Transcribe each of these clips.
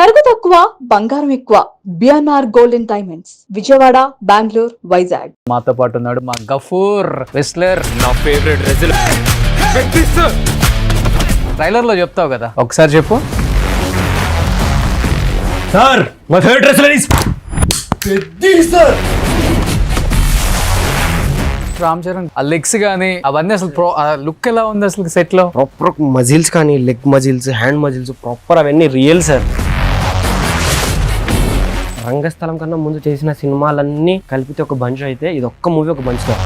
తరుగు తక్కువ బంగారం ఎక్కువ BNR gold and diamonds Vijayawada, Bengaluru, Vizag. మాతో పాటు ఉన్నాడు మా గఫూర్ వెస్లర్. నా ఫేవరెట్ రెజ్లర్. ట్రైలర్ లో చెప్తావు కదా, ఒకసారి చెప్పు. Sir my favourite wrestler is Peddi sir. Ram Charan ఆ లెగ్స్ గానీ అవన్నీ అసలు లుక్ ఎలా ఉంది అసలు సెట్ లో? ప్రాపర్ మజిల్స్ కానీ leg muscles, hand muscles proper అవన్నీ రియల్ సార్. రంగస్థలం కన్నా ముందు చేసిన సినిమాలన్నీ కలిపితే ఒక బంచ్ అయితే ఇది ఒక్క మూవీ ఒక బంచ్ సార్.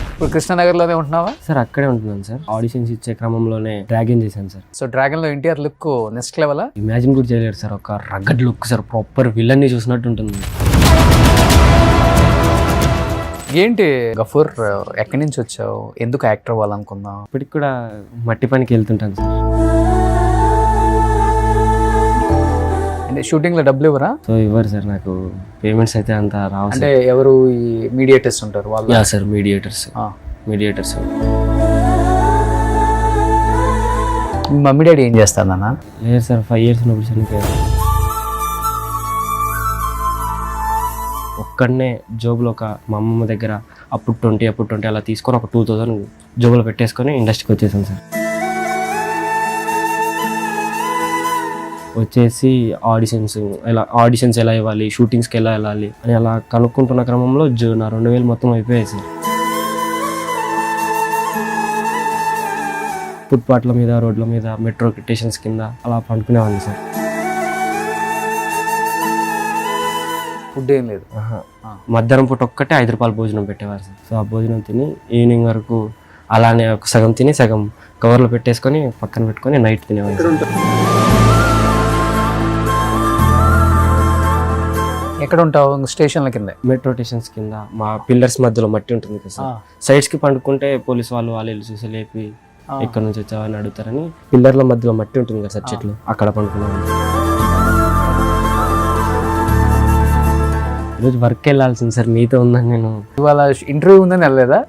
ఇప్పుడు కృష్ణనగర్ లోనే ఉంటున్నావా? సార్ అక్కడే ఉంటున్నాను సార్. ఆడిషన్స్ ఇచ్చే క్రమంలోనే డ్రాగన్ చేశాను సార్. సో డ్రాగన్ లో NTR look next level. Imagine కూడా చేయలేరు సార్. ఒక rugged look sir, proper villain ని చూసినట్టు ఉంటుంది. ఏంటి గఫూర్, ఎక్కడి నుంచి వచ్చావు? ఎందుకు యాక్టర్ అవ్వాలనుకున్నావు? ఇప్పటికి కూడా మట్టి పనికి వెళ్తుంటాను సార్. అంటే షూటింగ్ లో డబ్బులు ఇవ్వరా? సో ఇవ్వరు సార్, నాకు పేమెంట్స్ అయితే అంత రావు. అంటే ఎవరు ఈ మీడియేటర్స్ ఉంటారు వాళ్ళు? Yeah sir, mediators. మీ మమ్మీ డాడీ ఏం చేస్తారు నాన్న? లేదు సార్, 5 years ఉన్నప్పుడు చనిపోయారు. ఒక్కడనే జోబులో ఒక మా అమ్మమ్మ దగ్గర అప్పుడు 20 అలా తీసుకొని ఒక 2000 జోబులో పెట్టేసుకొని ఇండస్ట్రీకి వచ్చేసాను సార్. వచ్చేసి ఆడిషన్స్ ఎలా ఇవ్వాలి, షూటింగ్స్కి ఎలా వెళ్ళాలి అని అలా కనుక్కుంటున్న క్రమంలో నా 2000 మొత్తం అయిపోయాయి సార్. ఫుట్పాత్ల మీద, రోడ్ల మీద, మెట్రో స్టేషన్స్ కింద అలా పండుకునేవాడిని సార్. ఫుడ్ ఏం లేదు. మధ్యాహ్నం పూట ఒక్కటే 5 రూపాయల భోజనం పెట్టేవారు సార్. సో ఆ భోజనం తిని ఈవినింగ్ వరకు అలానే ఒక సగం తిని సగం కవర్లో పెట్టేసుకొని పక్కన పెట్టుకొని నైట్ తినేవారు. ఎక్కడ ఉంటావు? స్టేషన్ల కింద, మెట్రో స్టేషన్స్ కింద. మా పిల్లర్స్ మధ్యలో మట్టి ఉంటుంది కదా సార్, సైడ్స్ కి పండుకుంటే పోలీస్ వాళ్ళు చూసి లేపి ఎక్కడి నుంచి వచ్చావని అడుగుతారని పిల్లర్ల మధ్యలో మట్టి ఉంటుంది కదా సార్, చెట్లు, అక్కడ పండుకున్నాను. ఈరోజు వర్క్ వెళ్ళాల్సింది సార్, మీతో ఉందని నేను. ఇవాళ ఇంటర్వ్యూ ఉందని వెళ్ళలేదా?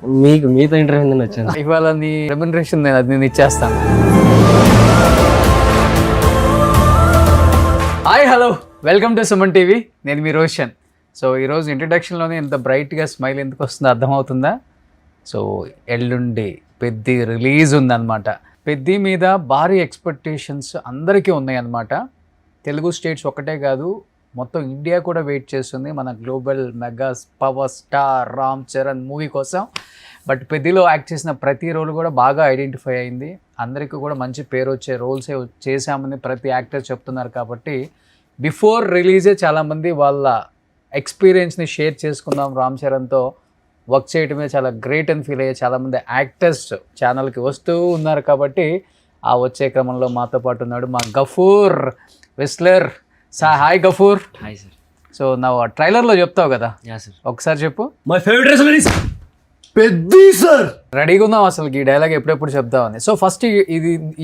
మీతో ఇంటర్వ్యూ ఉందని వచ్చాను. ఇవాళ నీ రెమ్యునరేషన్ నేను ఇచ్చేస్తాను. Hi, hello, welcome to Suman TV. నేను మీ రోషన్. సో ఈరోజు ఇంట్రడక్షన్లోనే ఎంత బ్రైట్గా స్మైల్ ఎందుకు వస్తుందో అర్థమవుతుందా? సో ఎల్లుండి పెద్ది రిలీజ్ ఉందన్నమాట. పెద్ది మీద భారీ ఎక్స్పెక్టేషన్స్ అందరికీ ఉన్నాయన్నమాట. తెలుగు స్టేట్స్ ఒక్కటే కాదు, మొత్తం ఇండియా కూడా వెయిట్ చేస్తుంది మన global mega power star Ram Charan movie కోసం. బట్ పెద్దిలో యాక్ట్ చేసిన ప్రతి రోల్ కూడా బాగా ఐడెంటిఫై అయింది. అందరికీ కూడా మంచి పేరు వచ్చే రోల్సే చేశామని ప్రతి యాక్టర్ చెప్తున్నారు. కాబట్టి బిఫోర్ రిలీజే చాలామంది వాళ్ళ ఎక్స్పీరియన్స్ని షేర్ చేసుకుందాం, రామ్ చరణ్తో వర్క్ చేయడమే చాలా గ్రేట్ అని ఫీల్ అయ్యే చాలామంది యాక్టర్స్ ఛానల్కి వస్తూ ఉన్నారు. కాబట్టి ఆ వచ్చే క్రమంలో మాతో పాటు ఉన్నాడు మా Gafoor wrestler. Hi Gafoor. Hi sir. So నా ట్రైలర్ లో చెప్తావు కదా, యా సార్, ఒకసారి చెప్పు. My favourite wrestler is Peddi sir. రెడీగా ఉన్నావు అసలు ఈ డైలాగ్ ఎప్పుడెప్పుడు చెప్తావని. సో ఫస్ట్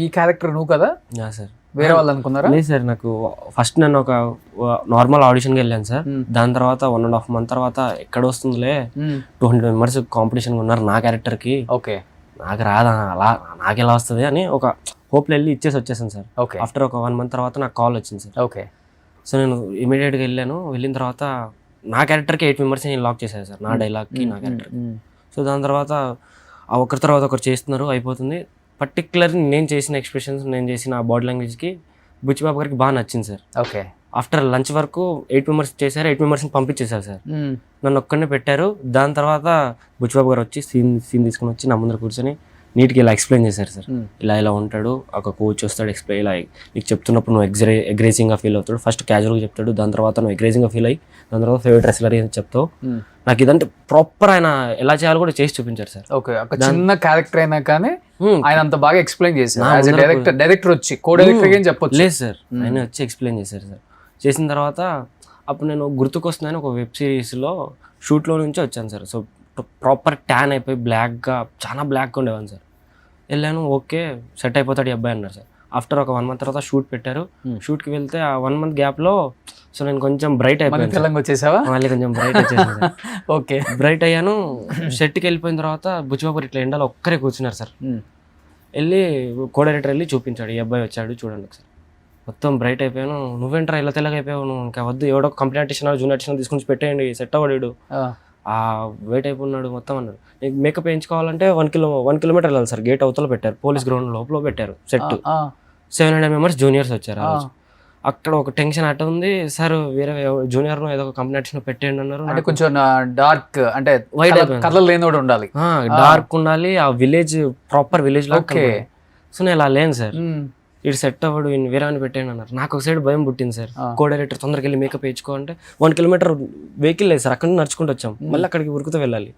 ఈ క్యారెక్టర్ నువ్వు కదా? Yeah sir. వేరే వాళ్ళు అనుకున్నారా? లేదు సార్, నాకు ఫస్ట్ నేను ఒక నార్మల్ ఆడిషన్కి వెళ్ళాను సార్. దాని తర్వాత 1.5 month తర్వాత ఎక్కడ వస్తుందిలే 200 members కాంపిటీషన్ ఉన్నారు నా క్యారెక్టర్కి, ఓకే నాకు రాదా, అలా నాకు ఎలా వస్తుంది అని ఒక హోప్లో వెళ్ళి ఇచ్చేసి వచ్చేసాను సార్. ఓకే. ఆఫ్టర్ ఒక 1 month తర్వాత నాకు కాల్ వచ్చింది సార్. ఓకే. సో నేను ఇమీడియట్గా వెళ్ళిన తర్వాత నా క్యారెక్టర్కి 8 members నేను లాక్ చేశాను సార్, నా డైలాగ్కి నా క్యారెక్టర్. సో దాని తర్వాత ఆ ఒకరి తర్వాత ఒకరు చేస్తున్నారు, అయిపోతుంది. పర్టికులర్లీ నేను చేసిన ఎక్స్ప్రెషన్స్, నేను చేసిన బాడీ లాంగ్వేజ్కి బుచ్చిబాబు గారికి బాగా నచ్చింది సార్. ఓకే. ఆఫ్టర్ లంచ్ వరకు 8 members చేశారు, 8 members పంపించేశారు సార్. నన్ను ఒక్కడనే పెట్టారు. దాని తర్వాత బుచ్చిబాబు గారు వచ్చి సీన్ తీసుకుని వచ్చి నా ముందర కూర్చొని నీట్గా ఇలా ఎక్స్ప్లెయిన్ చేశారు సార్. ఇలా ఉంటాడు, ఒక కోచ్ వస్తాడు, ఎక్స్ప్లెయిన్ ఇలా నీకు చెప్తున్నప్పుడు నువ్వు అగ్రెసివ్గా ఫీల్ అవుతాడు. ఫస్ట్ క్యాజువల్గా చెప్తాడు, దాని తర్వాత నువ్వు అగ్రెసివ్గా ఫీల్ అయ్యి దాని తర్వాత ఫేవరెట్ రెస్లర్ అని చెప్తావు. నాకు ఇదంటే ప్రాపర్ ఆయన ఎలా చేయాలో కూడా చేసి చూపించారు సార్. ఓకే. ఒక చిన్న క్యారెక్టర్ అయినా కానీ ఆయన అంత బాగా ఎక్స్ప్లెయిన్ చేశారు. డైరెక్టర్ వచ్చి కో డైరెక్టర్ ఏం చెప్పొచ్చు? లేదు సార్, ఆయన వచ్చి ఎక్స్ప్లెయిన్ చేశారు సార్. చేసిన తర్వాత అప్పుడు నేను గుర్తుకొస్తున్నాను ఒక వెబ్ సిరీస్లో షూట్లో నుంచి వచ్చాను సార్. సో ప్రాపర్ ట్యాన్ అయిపోయి చాలా బ్లాక్గా ఉండేవాను సార్. వెళ్ళాను, ఓకే సెట్ అయిపోతాడు ఈ అబ్బాయి అన్నారు సార్. ఆఫ్టర్ ఒక 1 month తర్వాత షూట్ పెట్టారు. షూట్కి వెళ్తే ఆ 1 month గ్యాప్లో సో నేను కొంచెం బ్రైట్ అయిపోయాను. వచ్చేసావా? మళ్ళీ కొంచెం బ్రైట్ వచ్చేసాను. ఓకే. బ్రైట్ అయ్యాను. సెట్కి వెళ్ళిపోయిన తర్వాత బుచ్చిబాబు ఇట్లా ఎండలో ఒక్కరే కూర్చున్నారు సార్. వెళ్ళి కోఆర్డినేటర్ వెళ్ళి చూపించాడు, ఈ అబ్బాయి వచ్చాడు చూడండి ఒకసారి. మొత్తం బ్రైట్ అయిపోయాను. నువ్వేంట్రా ఇలా తెల్లగా అయిపోయావు, నువ్వు ఇంకా వద్దు, ఎవడో కంప్లీట్ ఆర్టిస్ట్ జూనియర్ ఆర్టిస్ట్ తీసుకుని పెట్టేయండి, సెట్ అవ్వడాడు, ఆ వెయిట్ అయిపోయినాడు మొత్తం అన్నాడు. నీకు మేకప్ వేయించుకోవాలంటే 1 కిలోమీటర్ వెళ్ళాలి సార్. గేట్ అవతల పెట్టారు, పోలీస్ గ్రౌండ్ లోపల పెట్టారు సెట్. 700 మెంబర్స్ జూనియర్స్ వచ్చారు ఆ రోజు. అక్కడ ఒక టెన్షన్ అట్ట ఉంది సార్, వేరే జూనియర్ ఏదో ఒక కంపెనీ ఆర్టిస్ట్ పెట్టేయండి అన్నారు. అంటే కొంచెం డార్క్, అంటే వైట్ కలర్ లేనివాడు ఉండాలి, డార్క్ ఉండాలి, ఆ విలేజ్ ప్రాపర్ విలేజ్ లో. సో నేను ఇలా లేను సార్, ఇటు సెట్ అవ్వడు, వేరే అని పెట్టాను అన్నారు. నాకు ఒక సైడ్ భయం పుట్టింది సార్. కోఆర్డినేటర్ తొందరగా వెళ్ళి మేకప్ వేయించుకో అంటే 1 కిలోమీటర్ వెహికల్ లేదు సార్, అక్కడ నుంచి నడుచుకుంటూ వచ్చాం, మళ్ళీ అక్కడికి ఉరుకుతూ వెళ్ళాలి.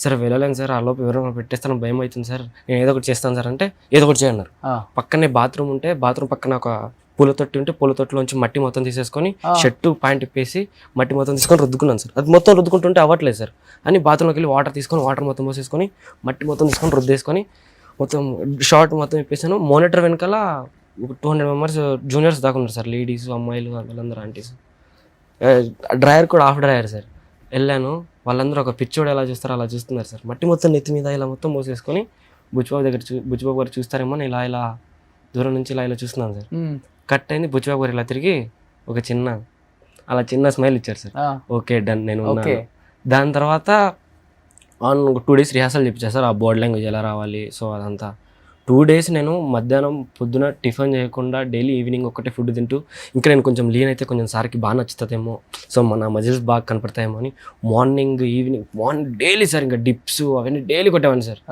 సార్ వెళ్ళలేను సార్, ఆ లోపు ఎవరైనా పెట్టేస్తాను, భయం అవుతుంది సార్, నేను ఏదో ఒకటి చేస్తాను సార్ అంటే ఏదో ఒకటి చేయన్నారు. పక్కనే బాత్రూమ్ ఉంటే బాత్రూమ్ పక్కన ఒక పూల తొట్టి ఉంటే పూల తొట్టిలోంచి మట్టి మొత్తం తీసేసుకొని షర్టు ప్యాంట్ ఇప్పేసి మట్టి మొత్తం తీసుకొని రుద్దుకున్నాను సార్. అది మొత్తం రుద్దుకుంటుంటే అవ్వట్లేదు సార్ అని బాత్రూమ్లోకి వెళ్ళి వాటర్ తీసుకొని వాటర్ మొత్తం పోసేసుకొని మట్టి మొత్తం తీసుకొని రుద్దేసుకొని మొత్తం షార్ట్ మొత్తం ఇప్పేసాను. మానిటర్ వెనకాల 200 మెంబర్స్ జూనియర్స్ దాకా ఉన్నారు సార్, లేడీస్, అమ్మాయిలు, వాళ్ళందరూ ఆంటీస్. డ్రైయర్ కూడా హాఫ్ డ్రైయర్ సార్. వెళ్ళాను, వాళ్ళందరూ ఒక పిచ్చోడు ఎలా చూస్తారో అలా చూస్తున్నారు సార్. మట్టి మొత్తం నెత్తి మీద ఇలా మొత్తం పోసేసుకొని బుచ్చిబాబు గారు చూస్తారేమో అని ఇలా దూరం నుంచి ఇలా చూస్తున్నాను సార్. కట్ అయింది, బుచ్చిబాబు గారు ఇలా తిరిగి ఒక చిన్న స్మైల్ ఇచ్చారు సార్. ఓకే డన్, నేను ఉన్నాను. దాని తర్వాత 2 days రిహార్సల్ చెప్పించారు సార్, ఆ బోర్డ్ లాంగ్వేజ్ ఎలా రావాలి. సో అదంతా 2 days నేను మధ్యాహ్నం పొద్దున టిఫిన్ చేయకుండా డైలీ ఈవినింగ్ ఒకటే ఫుడ్ తింటూ, ఇంకా నేను కొంచెం లీన్ అయితే కొంచెం సార్కి బాగా నచ్చుతుందేమో, సో మన మజిల్స్ బాగా కనపడతాయేమో అని మార్నింగ్ డైలీ సార్ ఇంకా డిప్స్ అవన్నీ డైలీ కొట్టేవాడిని సార్.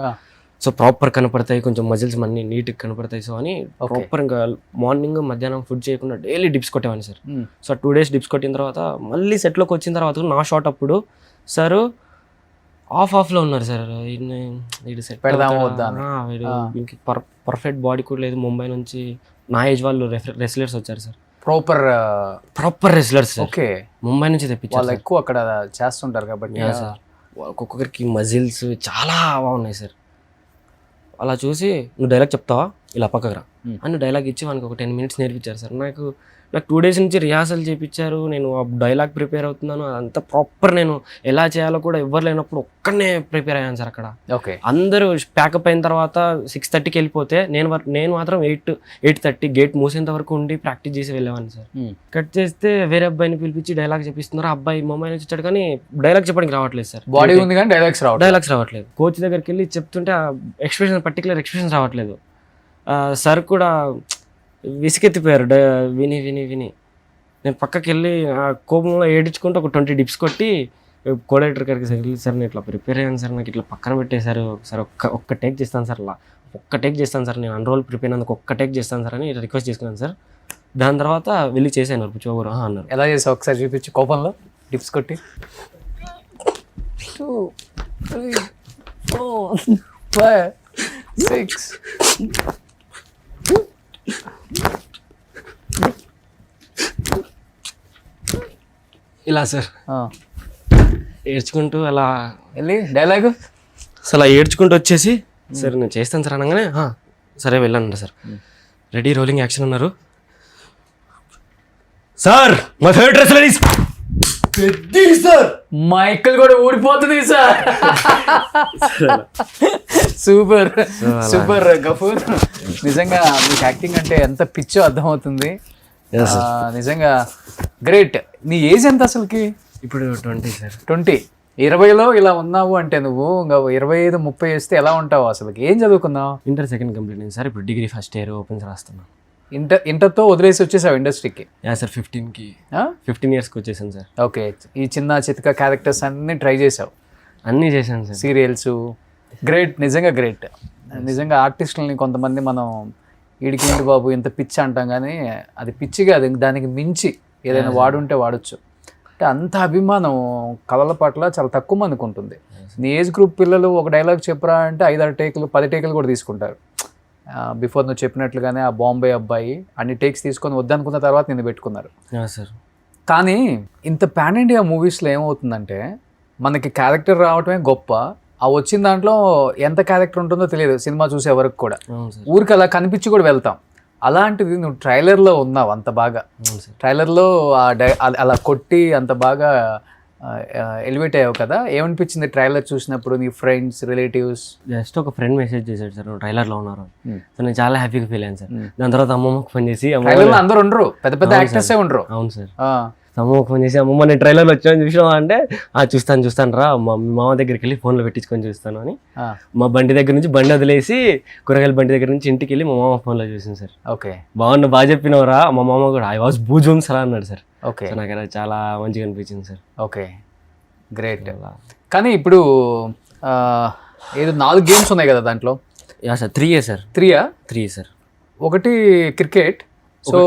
సో ప్రాపర్ కనపడతాయి, కొంచెం మజిల్స్ అన్నీ నీట్గా కనపడతాయి. సో అని ప్రాపర్ ఇంకా మార్నింగ్ మధ్యాహ్నం ఫుడ్ చేయకుండా డైలీ డిప్స్ కొట్టేవాడిని సార్. సో 2 days డిప్స్ కొట్టిన తర్వాత మళ్ళీ సెట్లోకి వచ్చిన తర్వాత నా షాట్ అప్పుడు సార్ ఆఫ్లో ఉన్నారు సార్. వీడు సెట్ వీడికి పర్ఫెక్ట్ బాడీ కూడా లేదు. ముంబై నుంచి నా ఏజ్ వాళ్ళు రెస్లర్స్ వచ్చారు sir, proper wrestlers. Okay, Mumbai నుంచి తెప్పించారు, ఎక్కువ అక్కడ చేస్తుంటారు కాబట్టి సార్. ఒక్కొక్కరికి మజిల్స్ చాలా బాగున్నాయి సార్. అలా చూసి నువ్వు డైలాగ్ చెప్తావా, ఇలా పక్కకు రా అని డైలాగ్ ఇచ్చి వానికి ఒక 10 minutes నేర్పించారు సార్. నాకు 2 days నుంచి రిహార్సల్ చేయించారు. నేను ఆ డైలాగ్ ప్రిపేర్ అవుతున్నాను, అదంతా ప్రాపర్. నేను ఎలా చేయాలో కూడా ఎవరు లేనప్పుడు ఒక్కడనే ప్రిపేర్ అయ్యాను సార్ అక్కడ. ఓకే, అందరూ ప్యాకప్ అయిన తర్వాత 6:30కి వెళ్ళిపోతే నేను మాత్రం 8:30 గేట్ మూసేంత వరకు ఉండి ప్రాక్టీస్ చేసి వెళ్ళేవాడిని సార్. కట్ చేస్తే వేరే అబ్బాయిని పిలిపించి డైలాగ్ చెప్పిస్తున్నారు. అబ్బాయి మొబైల్ నుంచి వచ్చాడు కానీ డైలాగ్ చెప్పడానికి రావట్లేదు సార్. బాడీ ఉంది కానీ డైలాగ్స్ రావట్లేదు. కోచ్ దగ్గరికి వెళ్ళి చెప్తుంటే పర్టికులర్ ఎక్స్ప్రెషన్ రావట్లేదు. సార్ కూడా విసిగెత్తిపోయారు విని. నేను పక్కకి వెళ్ళి ఆ కోపంలో ఏడించుకుంటూ ఒక 20 dips కొట్టి కోఆర్డినేటర్ గారికి వెళ్ళి, సార్ నేను ఇట్లా ప్రిపేర్ అయ్యాను సార్, నాకు ఇట్లా పక్కన పెట్టేశారు సార్, ఒక్క టేక్ చేస్తాను సార్, నేను అన్రోల్ ప్రిపేర్ అయినందుకు ఒక్క టేక్ చేస్తాను సార్ అని రిక్వెస్ట్ చేసుకున్నాను సార్. దాని తర్వాత వెళ్ళి చేశాను బుచ్చిబాబు అన్నారు. ఎలా చేసావు ఒకసారి చూపించి, కోపంలో డిప్స్ కొట్టి. 2 3 4 5 6 ఇలా సార్ ఏడ్చుకుంటూ అలా వెళ్ళి డైలాగ్ అసలు ఏడ్చుకుంటూ వచ్చేసి, సరే నేను చేస్తాను సార్ అనగానే సరే వెళ్ళండి సార్, రెడీ రోలింగ్ యాక్షన్ అన్నారు. Sir my favourite wrestler is Peddi sir. Michael కూడా ఊడిపోతుంది సార్. సూపర్ గఫూర్, నిజంగా మీకు యాక్టింగ్ అంటే ఎంత పిచ్చో అర్థమవుతుంది. నిజంగా గ్రేట్. నీ ఏజ్ ఎంత అసలుకి? ఇప్పుడు 20 సార్. 20. 20లో ఇలా ఉన్నావు అంటే నువ్వు ఇంకా 25-30 వేస్తే ఎలా ఉంటావు అసలుకి? ఏం చదువుకున్నావు? ఇంటర్ సెకండ్ కంప్లీట్ అయింది సార్. ఇప్పుడు డిగ్రీ ఫస్ట్ ఇయర్ ఓపెన్స్ రాస్తున్నాను. ఇంటర్తో వదిలేసి వచ్చేసావు ఇండస్ట్రీకి? సార్ 15 yearsకి వచ్చేసాను సార్. ఓకే, ఈ చిన్న చితక క్యారెక్టర్స్ అన్ని ట్రై చేసావు? అన్నీ చేశాను సార్, సీరియల్స్. గ్రేట్, నిజంగా గ్రేట్. నిజంగా ఆర్టిస్టులని కొంతమంది మనం ఈడికేంటి బాబు ఇంత పిచ్చి అంటాం, కానీ అది పిచ్చి కాదు, దానికి మించి ఏదైనా వాడుంటే వాడచ్చు. అంటే అంత అభిమానం కళల పట్ల చాలా తక్కువ మందికి ఉంటుంది. నీ ఏజ్ గ్రూప్ పిల్లలు ఒక డైలాగ్ చెప్పరా అంటే 5-6 టేకులు 10 టేకులు కూడా తీసుకుంటారు. బిఫోర్ నువ్వు చెప్పినట్లుగానే ఆ బాంబే అబ్బాయి అన్ని టేక్స్ తీసుకొని వద్దనుకున్న తర్వాత నిన్ను పెట్టుకున్నారు సార్. కానీ ఇంత పాన్ ఇండియా మూవీస్లో ఏమవుతుందంటే మనకి క్యారెక్టర్ రావటమే గొప్ప, ఆ వచ్చిన దాంట్లో ఎంత క్యారెక్టర్ ఉంటుందో తెలియదు సినిమా చూసే వరకు కూడా. ఊరికి అలా కనిపించి కూడా వెళ్తాం. అలాంటిది నువ్వు ట్రైలర్లో ఉన్నావు అంత బాగా. ట్రైలర్లో అలా కొట్టి అంత బాగా ఎలివేట్ అయ్యావు కదా, ఏమనిపించింది ట్రైలర్ చూసినప్పుడు? నీ ఫ్రెండ్స్, రిలేటివ్స్? జస్ట్ ఒక ఫ్రెండ్ మెసేజ్ చేశాడు సార్, ట్రైలర్లో ఉన్నారు. సో నేను చాలా హ్యాపీగా ఫీల్ అయ్యాను సార్. దాని తర్వాత అమ్మమ్మకి ఫోన్ చేసి, ట్రైలర్లో అందరూ ఉండరు, పెద్ద పెద్ద యాక్టర్సే ఉండరు. అవును సార్. అమ్మమ్మకి ఫోన్ చేసి, అమ్మమ్మ నేను ట్రైలర్లో వచ్చాను చూసినావా అంటే, చూస్తాను రా, మా మామ దగ్గరికి వెళ్ళి ఫోన్లో పెట్టించుకొని చూస్తాను అని మా బండి దగ్గర నుంచి బండి వదిలేసి కూరగాయల బండి దగ్గర నుంచి ఇంటికి వెళ్ళి మా మామ ఫోన్లో చూసాను సార్. ఓకే, బాగా చెప్పినవరా. మా మామ కూడా ఐ వాస్ బూజూమ్స్ అలా అన్నాడు సార్. ఓకే, నాకు అది చాలా మంచిగా అనిపించింది సార్. Okay, great. కానీ ఇప్పుడు ఏదో 4 గేమ్స్ ఉన్నాయి కదా దాంట్లో? Yeah sir, 3 sir. 3 సార్. ఒకటి క్రికెట్. సో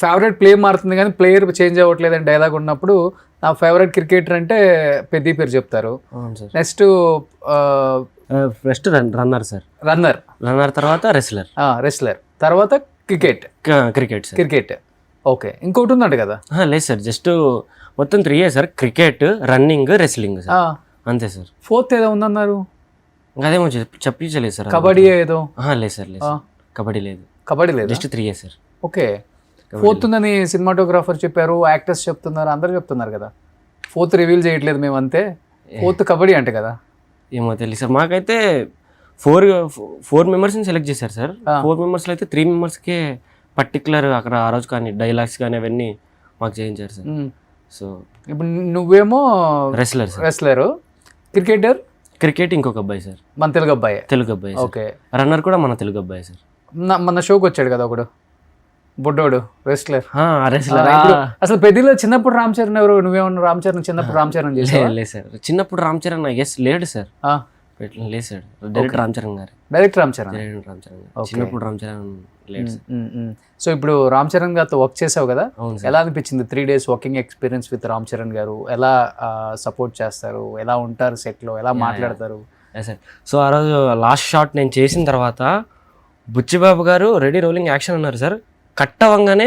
ఫేవరెట్ ప్లే మారుతుంది కానీ ప్లేయర్ చేంజ్ అవ్వట్లేదు అని డైలాగ్ ఉన్నప్పుడు, నా ఫేవరెట్ క్రికెటర్ అంటే పెద్ద పేరు చెప్తారు. Next first runner sir. Runner తర్వాత రెస్లర్ తర్వాత క్రికెట్. ఓకే, ఇంకోటి ఉందంట కదా? లేదు సార్, జస్ట్ మొత్తం 3 sir. Cricket, running, wrestling sir, అంతే సార్. 4th ఏదో ఉందన్నారు, అదేమో చెప్పించలేదు సార్. కబడ్డీ ఏదో? లేదు సార్, లేదు. కబడ్డీ లేదు, జస్ట్ 3 సార్. ఓకే, 4th ఉందని సినిమాటోగ్రాఫర్ చెప్పారు, యాక్టర్స్ చెప్తున్నారు, అందరు చెప్తున్నారు కదా. 4th రివీల్ చేయట్లేదు మేము, అంతే. 4th కబడ్డీ అంటే కదా? ఏమో తెలియదు సార్. మాకైతే 4 మెంబర్స్ని సెలెక్ట్ చేశారు సార్. 4 మెంబర్స్లో అయితే 3 మెంబర్స్కే పర్టికులర్ అక్కడ ఆ రోజు కానీ డైలాగ్స్ కానీ అవన్నీ మాకు చేయించారు సార్. సో ఇప్పుడు నువ్వేమో రెస్లర్, క్రికెట్ ఇంకొక అబ్బాయి సార్, మన తెలుగు అబ్బాయి. ఓకే, రన్నర్ కూడా మన తెలుగు అబ్బాయి సార్. మన షోకి వచ్చాడు కదా ఒకడు బుడ్డోడు, రెస్లర్. అసలు పెద్దలో చిన్నప్పుడు రామ్ చరణ్ ఎవరు? నువ్వేమన్నా రామ్ చరణ్ చిన్నప్పుడు రామ్ చరణ్ చేసావా? లేదు సార్, చిన్నప్పుడు రామ్ చరణ్ లేడు సార్. లేదు సార్, డైరెక్ట్ రామ్ చరణ్ గారు. చిన్నప్పుడు రామ్ చరణ్ లేడు. సో ఇప్పుడు రామ్ చరణ్ గారితో వర్క్ చేసావు కదా, ఎలా అనిపించింది 3 days working experience with Ram Charan గారు? ఎలా సపోర్ట్ చేస్తారు, ఎలా ఉంటారు సెట్ లో, ఎలా మాట్లాడతారు? సార్, సో ఆ రోజు లాస్ట్ షాట్ నేను చేసిన తర్వాత బుచ్చిబాబు గారు రెడీ రోలింగ్ యాక్షన్ అన్నారు సార్. కట్ అవ్వగానే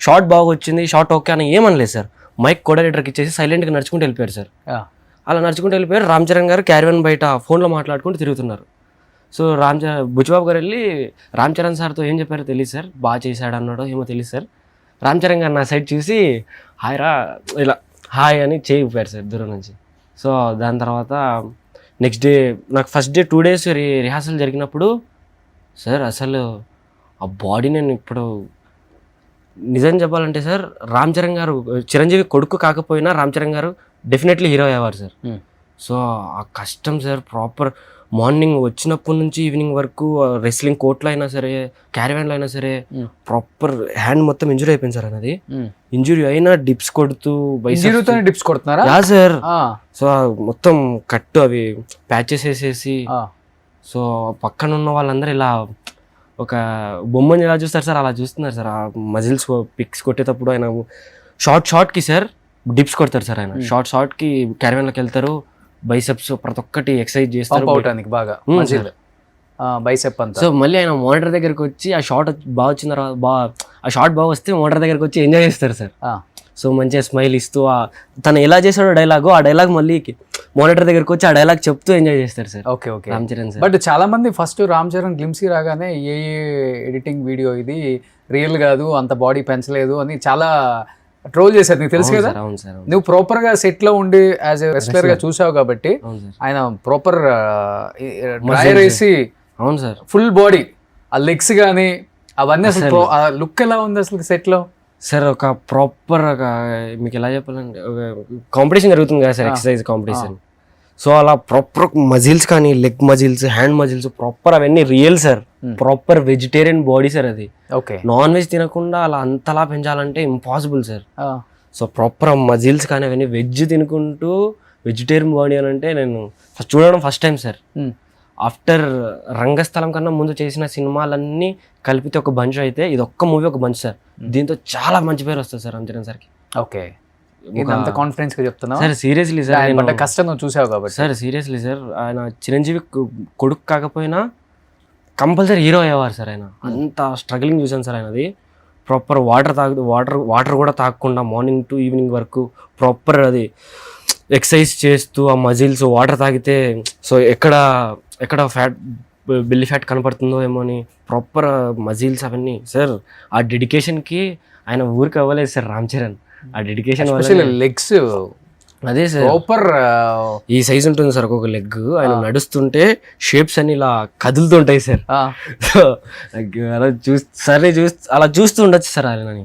షాట్ బాగా వచ్చింది, షాట్ ఓకే అని ఏమనలేదు సార్. మైక్ కోఆర్డినేటర్కి ఇచ్చేసి సైలెంట్గా నడుచుకుంటూ వెళ్ళిపోయారు సార్. అలా నడుచుకుంటూ వెళ్ళిపోయారు. రామ్ చరణ్ గారు క్యారియన్ బయట ఫోన్లో మాట్లాడుకుంటూ తిరుగుతున్నారు. సో బుచ్చిబాబు గారు వెళ్ళి రామ్ చరణ్ సార్తో ఏం చెప్పారో తెలియదు సార్, బాగా చేశాడు అన్నాడో ఏమో తెలియదు సార్. రామ్ చరణ్ గారు నా సైడ్ చూసి హాయ్ రా ఇలా హాయ్ అని చేయి ఊపారు సార్ దూరం నుంచి. సో దాని తర్వాత నెక్స్ట్ డే నాకు ఫస్ట్ డే 2 days రిహార్సల్ జరిగినప్పుడు సార్ అసలు ఆ బాడీ నేను ఇప్పుడు నిజం చెప్పాలంటే సార్, రామ్ చరణ్ గారు చిరంజీవి కొడుకు కాకపోయినా రామ్ చరణ్ గారు డెఫినెట్లీ హీరో అయ్యేవారు సార్. సో ఆ కష్టం సార్, ప్రాపర్ మార్నింగ్ వచ్చినప్పటి నుంచి ఈవినింగ్ వరకు రెస్లింగ్ కోర్ట్లో అయినా సరే, క్యారవాన్లో అయినా సరే, ప్రాపర్ హ్యాండ్ మొత్తం ఇంజురీ అయిపోయింది సార్. అన్నది ఇంజురీ అయినా డిప్స్ కొడుతూ డిప్స్ కొడుతున్నారా సార్. సో మొత్తం కట్టు అవి ప్యాచెస్ వేసేసి, సో పక్కన ఉన్న వాళ్ళందరూ ఇలా ఒక బొమ్మని ఎలా చూస్తారు సార్ అలా చూస్తున్నారు సార్. ఆ మజిల్స్ పిక్స్ కొట్టేటప్పుడు ఆయన షార్ట్కి సార్ డిప్స్ కొడతారు సార్. ఆయన షార్ట్కి క్యారవాన్లోకి వెళ్తారు, బైసెప్స్ ప్రతి ఒక్కటి ఎక్సర్సైజ్ చేస్తారు బాగా బైసెప్ అంతా. సో మళ్ళీ ఆయన మోనిటర్ దగ్గరికి వచ్చి ఆ షాట్ బాగా వచ్చిన తర్వాత ఆ షాట్ బాగా వస్తే మోనిటర్ దగ్గరికి వచ్చి ఎంజాయ్ చేస్తారు సార్. సో మంచిగా స్మైల్ ఇస్తూ తను ఎలా చేశాడో డైలాగు, ఆ డైలాగ్ మళ్ళీ మోనిటర్ దగ్గరికి వచ్చి ఆ డైలాగ్ చెప్తూ ఎంజాయ్ చేస్తారు sir. Okay, Ram Charan sir. But చాలా మంది ఫస్ట్ రామ్ చరణ్ గ్లిమ్సీ రాగానే ఏ ఎడిటింగ్ వీడియో ఇది, రియల్ కాదు, అంత బాడీ పెంచలేదు అని చాలా ట్రోల్ చేశారు. నీకు తెలుసు కదా, నువ్వు ప్రాపర్ గా సెట్ లో ఉండి యాజ్ ఎ రెస్లర్ గా చూసావు కాబట్టి ఆయన ప్రాపర్ డ్రైయర్ వేసి అవును సార్ ఫుల్ బాడీ ఆ లెగ్స్ గానీ అవన్నీ అసలు లుక్ ఎలా ఉంది అసలు సెట్ లో సార్? ఒక ప్రాపర్ మీకు ఎలా చెప్పాలంటే కాంపిటీషన్ జరుగుతుంది కదా సార్, ఎక్సర్సైజ్ కాంపిటీషన్. సో అలా ప్రాపర్ మజిల్స్ కానీ leg muscles, hand muscles proper అవన్నీ real sir. Proper vegetarian body sir అది. ఓకే, నాన్ వెజ్ తినకుండా అలా అంతలా పెంచాలంటే impossible sir. So proper muscles కానీ అవన్నీ వెజ్ తినుకుంటూ వెజిటేరియన్ బాడీ అని అంటే నేను చూడడం ఫస్ట్ టైం సార్. ఆఫ్టర్ రంగస్థలం కన్నా ముందు చేసిన సినిమాలన్నీ కలిపితే ఒక బంచ్ అయితే ఇది ఒక్క మూవీ ఒక బంచ్ సార్. దీంతో చాలా మంచి పేరు వస్తుంది సార్ రామ్ చరణ్ సార్కి. ఓకే, అంత కాన్ఫిడెన్స్ గా చెప్తున్నా సార్. సీరియస్లీ సార్, కష్టం నువ్వు చూసావు కాబట్టి సార్. సీరియస్లీ సార్, ఆయన చిరంజీవి కొడుకు కాకపోయినా కంపల్సరీ హీరో అయ్యేవారు సార్. ఆయన అంత స్ట్రగ్లింగ్ చూసాను సార్. ఆయనది ప్రాపర్ వాటర్ కూడా తాగకుండా మార్నింగ్ టు ఈవినింగ్ వరకు ప్రాపర్ అది ఎక్సర్సైజ్ చేస్తూ ఆ మజిల్స్ వాటర్ తాగితే సో ఎక్కడ ఫ్యాట్ బెల్లి ఫ్యాట్ కనపడుతుందో ఏమో అని ప్రాపర్ మజిల్స్ అవన్నీ సార్. ఆ డెడికేషన్కి ఆయన ఊరికి అవ్వలేదు సార్ రామ్ చరణ్. ఆ డెడికేషన్ లెగ్స్ అదే సార్, ప్రాపర్ ఈ సైజ్ ఉంటుంది సార్ ఒక్కొక్క లెగ్. ఆయన నడుస్తుంటే షేప్స్ అన్ని ఇలా కదులుతుంటాయి సార్. సో అలా అలా చూస్తూ ఉండొచ్చు సార్ ఆయనని.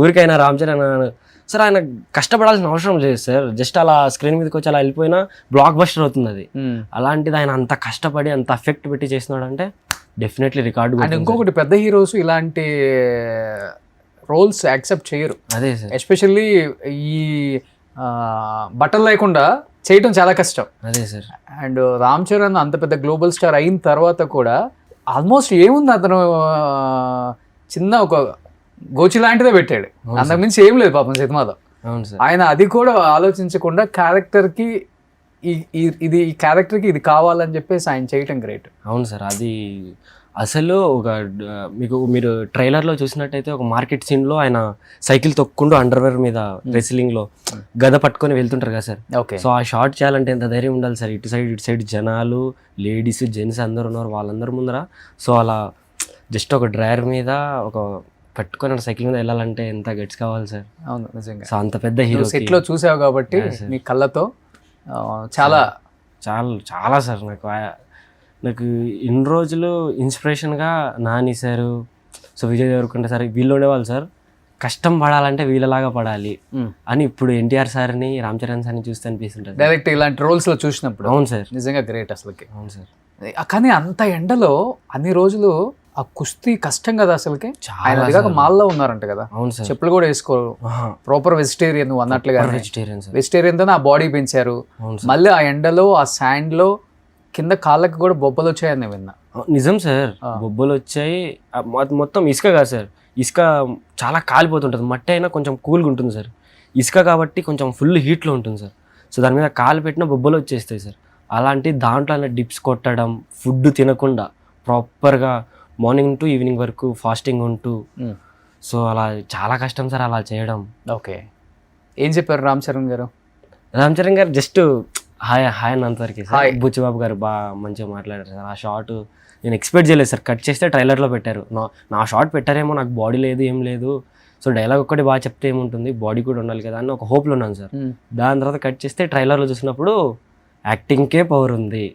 ఊరికైనా రామ్ చరణ్ సార్ ఆయన కష్టపడాల్సిన అవసరం లేదు సార్. జస్ట్ అలా స్క్రీన్ మీదకి వచ్చి అలా వెళ్ళిపోయినా బ్లాక్ బస్టర్ అవుతుంది అది. అలాంటిది ఆయన అంత కష్టపడి అంత ఎఫెక్ట్ పెట్టి చేస్తున్నాడు అంటే డెఫినెట్లీ రికార్డు. అండ్ ఇంకొకటి, పెద్ద హీరోస్ ఇలాంటి రోల్స్ యాక్సెప్ట్ చేయరు. అదే సార్, ఎస్పెషల్లీ ఈ బట్టలు లేకుండా చేయటం చాలా కష్టం. అదే సార్. అండ్ రామ్ చరణ్ అంత పెద్ద గ్లోబల్ స్టార్ అయిన తర్వాత కూడా ఆల్మోస్ట్ ఏముంది, అతను చిన్న ఒక గోచి లాంటిదే పెట్టాడు, అంతకుమించి ఏం లేదు పాపం సినిమాలో. అవును సార్. ఆయన అది కూడా ఆలోచించకుండా క్యారెక్టర్కి ఇది ఈ క్యారెక్టర్కి ఇది కావాలని చెప్పేసి ఆయన చేయటం గ్రేట్. అవును సార్. అది అసలు ఒక మీరు ట్రైలర్లో చూసినట్టయితే ఒక మార్కెట్ సీన్లో ఆయన సైకిల్ తొక్కుంటూ అండర్వేర్ మీద రెస్లింగ్లో గద పట్టుకొని వెళ్తుంటారు కదా సార్. ఓకే. సో ఆ షాట్ చేయాలంటే ఎంత ధైర్యం ఉండాలి సార్. ఇటు సైడ్ జనాలు, లేడీస్, జెంట్స్ అందరు ఉన్నారు, వాళ్ళందరి ముందర. సో అలా జస్ట్ ఒక డ్రైవర్ మీద ఒక పట్టుకొని సైకిల్ మీద వెళ్ళాలంటే ఎంత గట్స్ కావాలి సార్. అవును, నిజంగా. సో అంత పెద్ద హీరో సెట్లో చూసావు కాబట్టి నీ కళ్ళతో చాలా చాలా చాలా సార్. నాకు ఇన్ని రోజులు ఇన్స్పిరేషన్గా Nani sir, so Vijay Devarakonda sir, వీళ్ళు ఉండేవాళ్ళు సార్. కష్టం పడాలంటే వీళ్ళలాగా పడాలి అని ఇప్పుడు ఎన్టీఆర్ సార్ని, రామ్ చరణ్ సార్ని చూస్తే అనిపిస్తుంటుంది డైరెక్ట్ ఇలాంటి రోల్స్లో చూసినప్పుడు. అవును సార్, నిజంగా గ్రేట్ అసలుకి. అవును సార్. కానీ అంత ఎండలో అన్ని రోజులు ఆ కుస్తీ కష్టం కదా అసలుకి. ఆయన అది కాక మాల్లో ఉన్నారంట కదా. అవును సార్. చెప్పులు కూడా వేసుకోరు, ప్రాపర్ వెజిటేరియన్ నువ్వు అన్నట్లుగా. Vegetarian sir. వెజిటేరియన్ తోనే ఆ బాడీ పెంచారు. మళ్ళీ ఆ ఎండలో ఆ శాండ్ లో కింద కాళ్ళకి కూడా బొబ్బలు వచ్చాయని విన్నా. నిజం సార్, బొబ్బలు వచ్చాయి. మొత్తం ఇసుక కాదు సార్, ఇసుక చాలా కాలిపోతుంటుంది. మట్టి అయినా కొంచెం కూల్గా ఉంటుంది సార్, ఇసుక కాబట్టి కొంచెం ఫుల్ హీట్లో ఉంటుంది సార్. సో దాని మీద కాలు పెట్టిన బొబ్బలు వచ్చేస్తాయి సార్. అలాంటి దాంట్లో అలా డిప్స్ కొట్టడం, ఫుడ్ తినకుండా ప్రాపర్గా మార్నింగ్ టు ఈవినింగ్ వరకు ఫాస్టింగ్ ఉంటూ, సో అలా చాలా కష్టం సార్ అలా చేయడం. ఓకే. ఏం చెప్పారు రామ్ చరణ్ గారు? Ram Charan garu just hi hi అన్నంతవరకు సార్. బుచ్చిబాబు గారు బాగా మంచిగా మాట్లాడారు సార్. ఆ షాట్ నేను ఎక్స్పెక్ట్ చేయలేదు సార్. కట్ చేస్తే ట్రైలర్లో పెట్టారు. నా షాట్ పెట్టారేమో, నాకు బాడీ లేదు ఏం లేదు, సో డైలాగ్ ఒక్కటి బాగా చెప్తే ఏముంటుంది, బాడీ కూడా ఉండాలి కదా అని ఒక హోప్లో ఉన్నాను సార్. దాని తర్వాత కట్ చేస్తే ట్రైలర్లో చూసినప్పుడు యాక్టింగ్కే పవర్ ఉంది,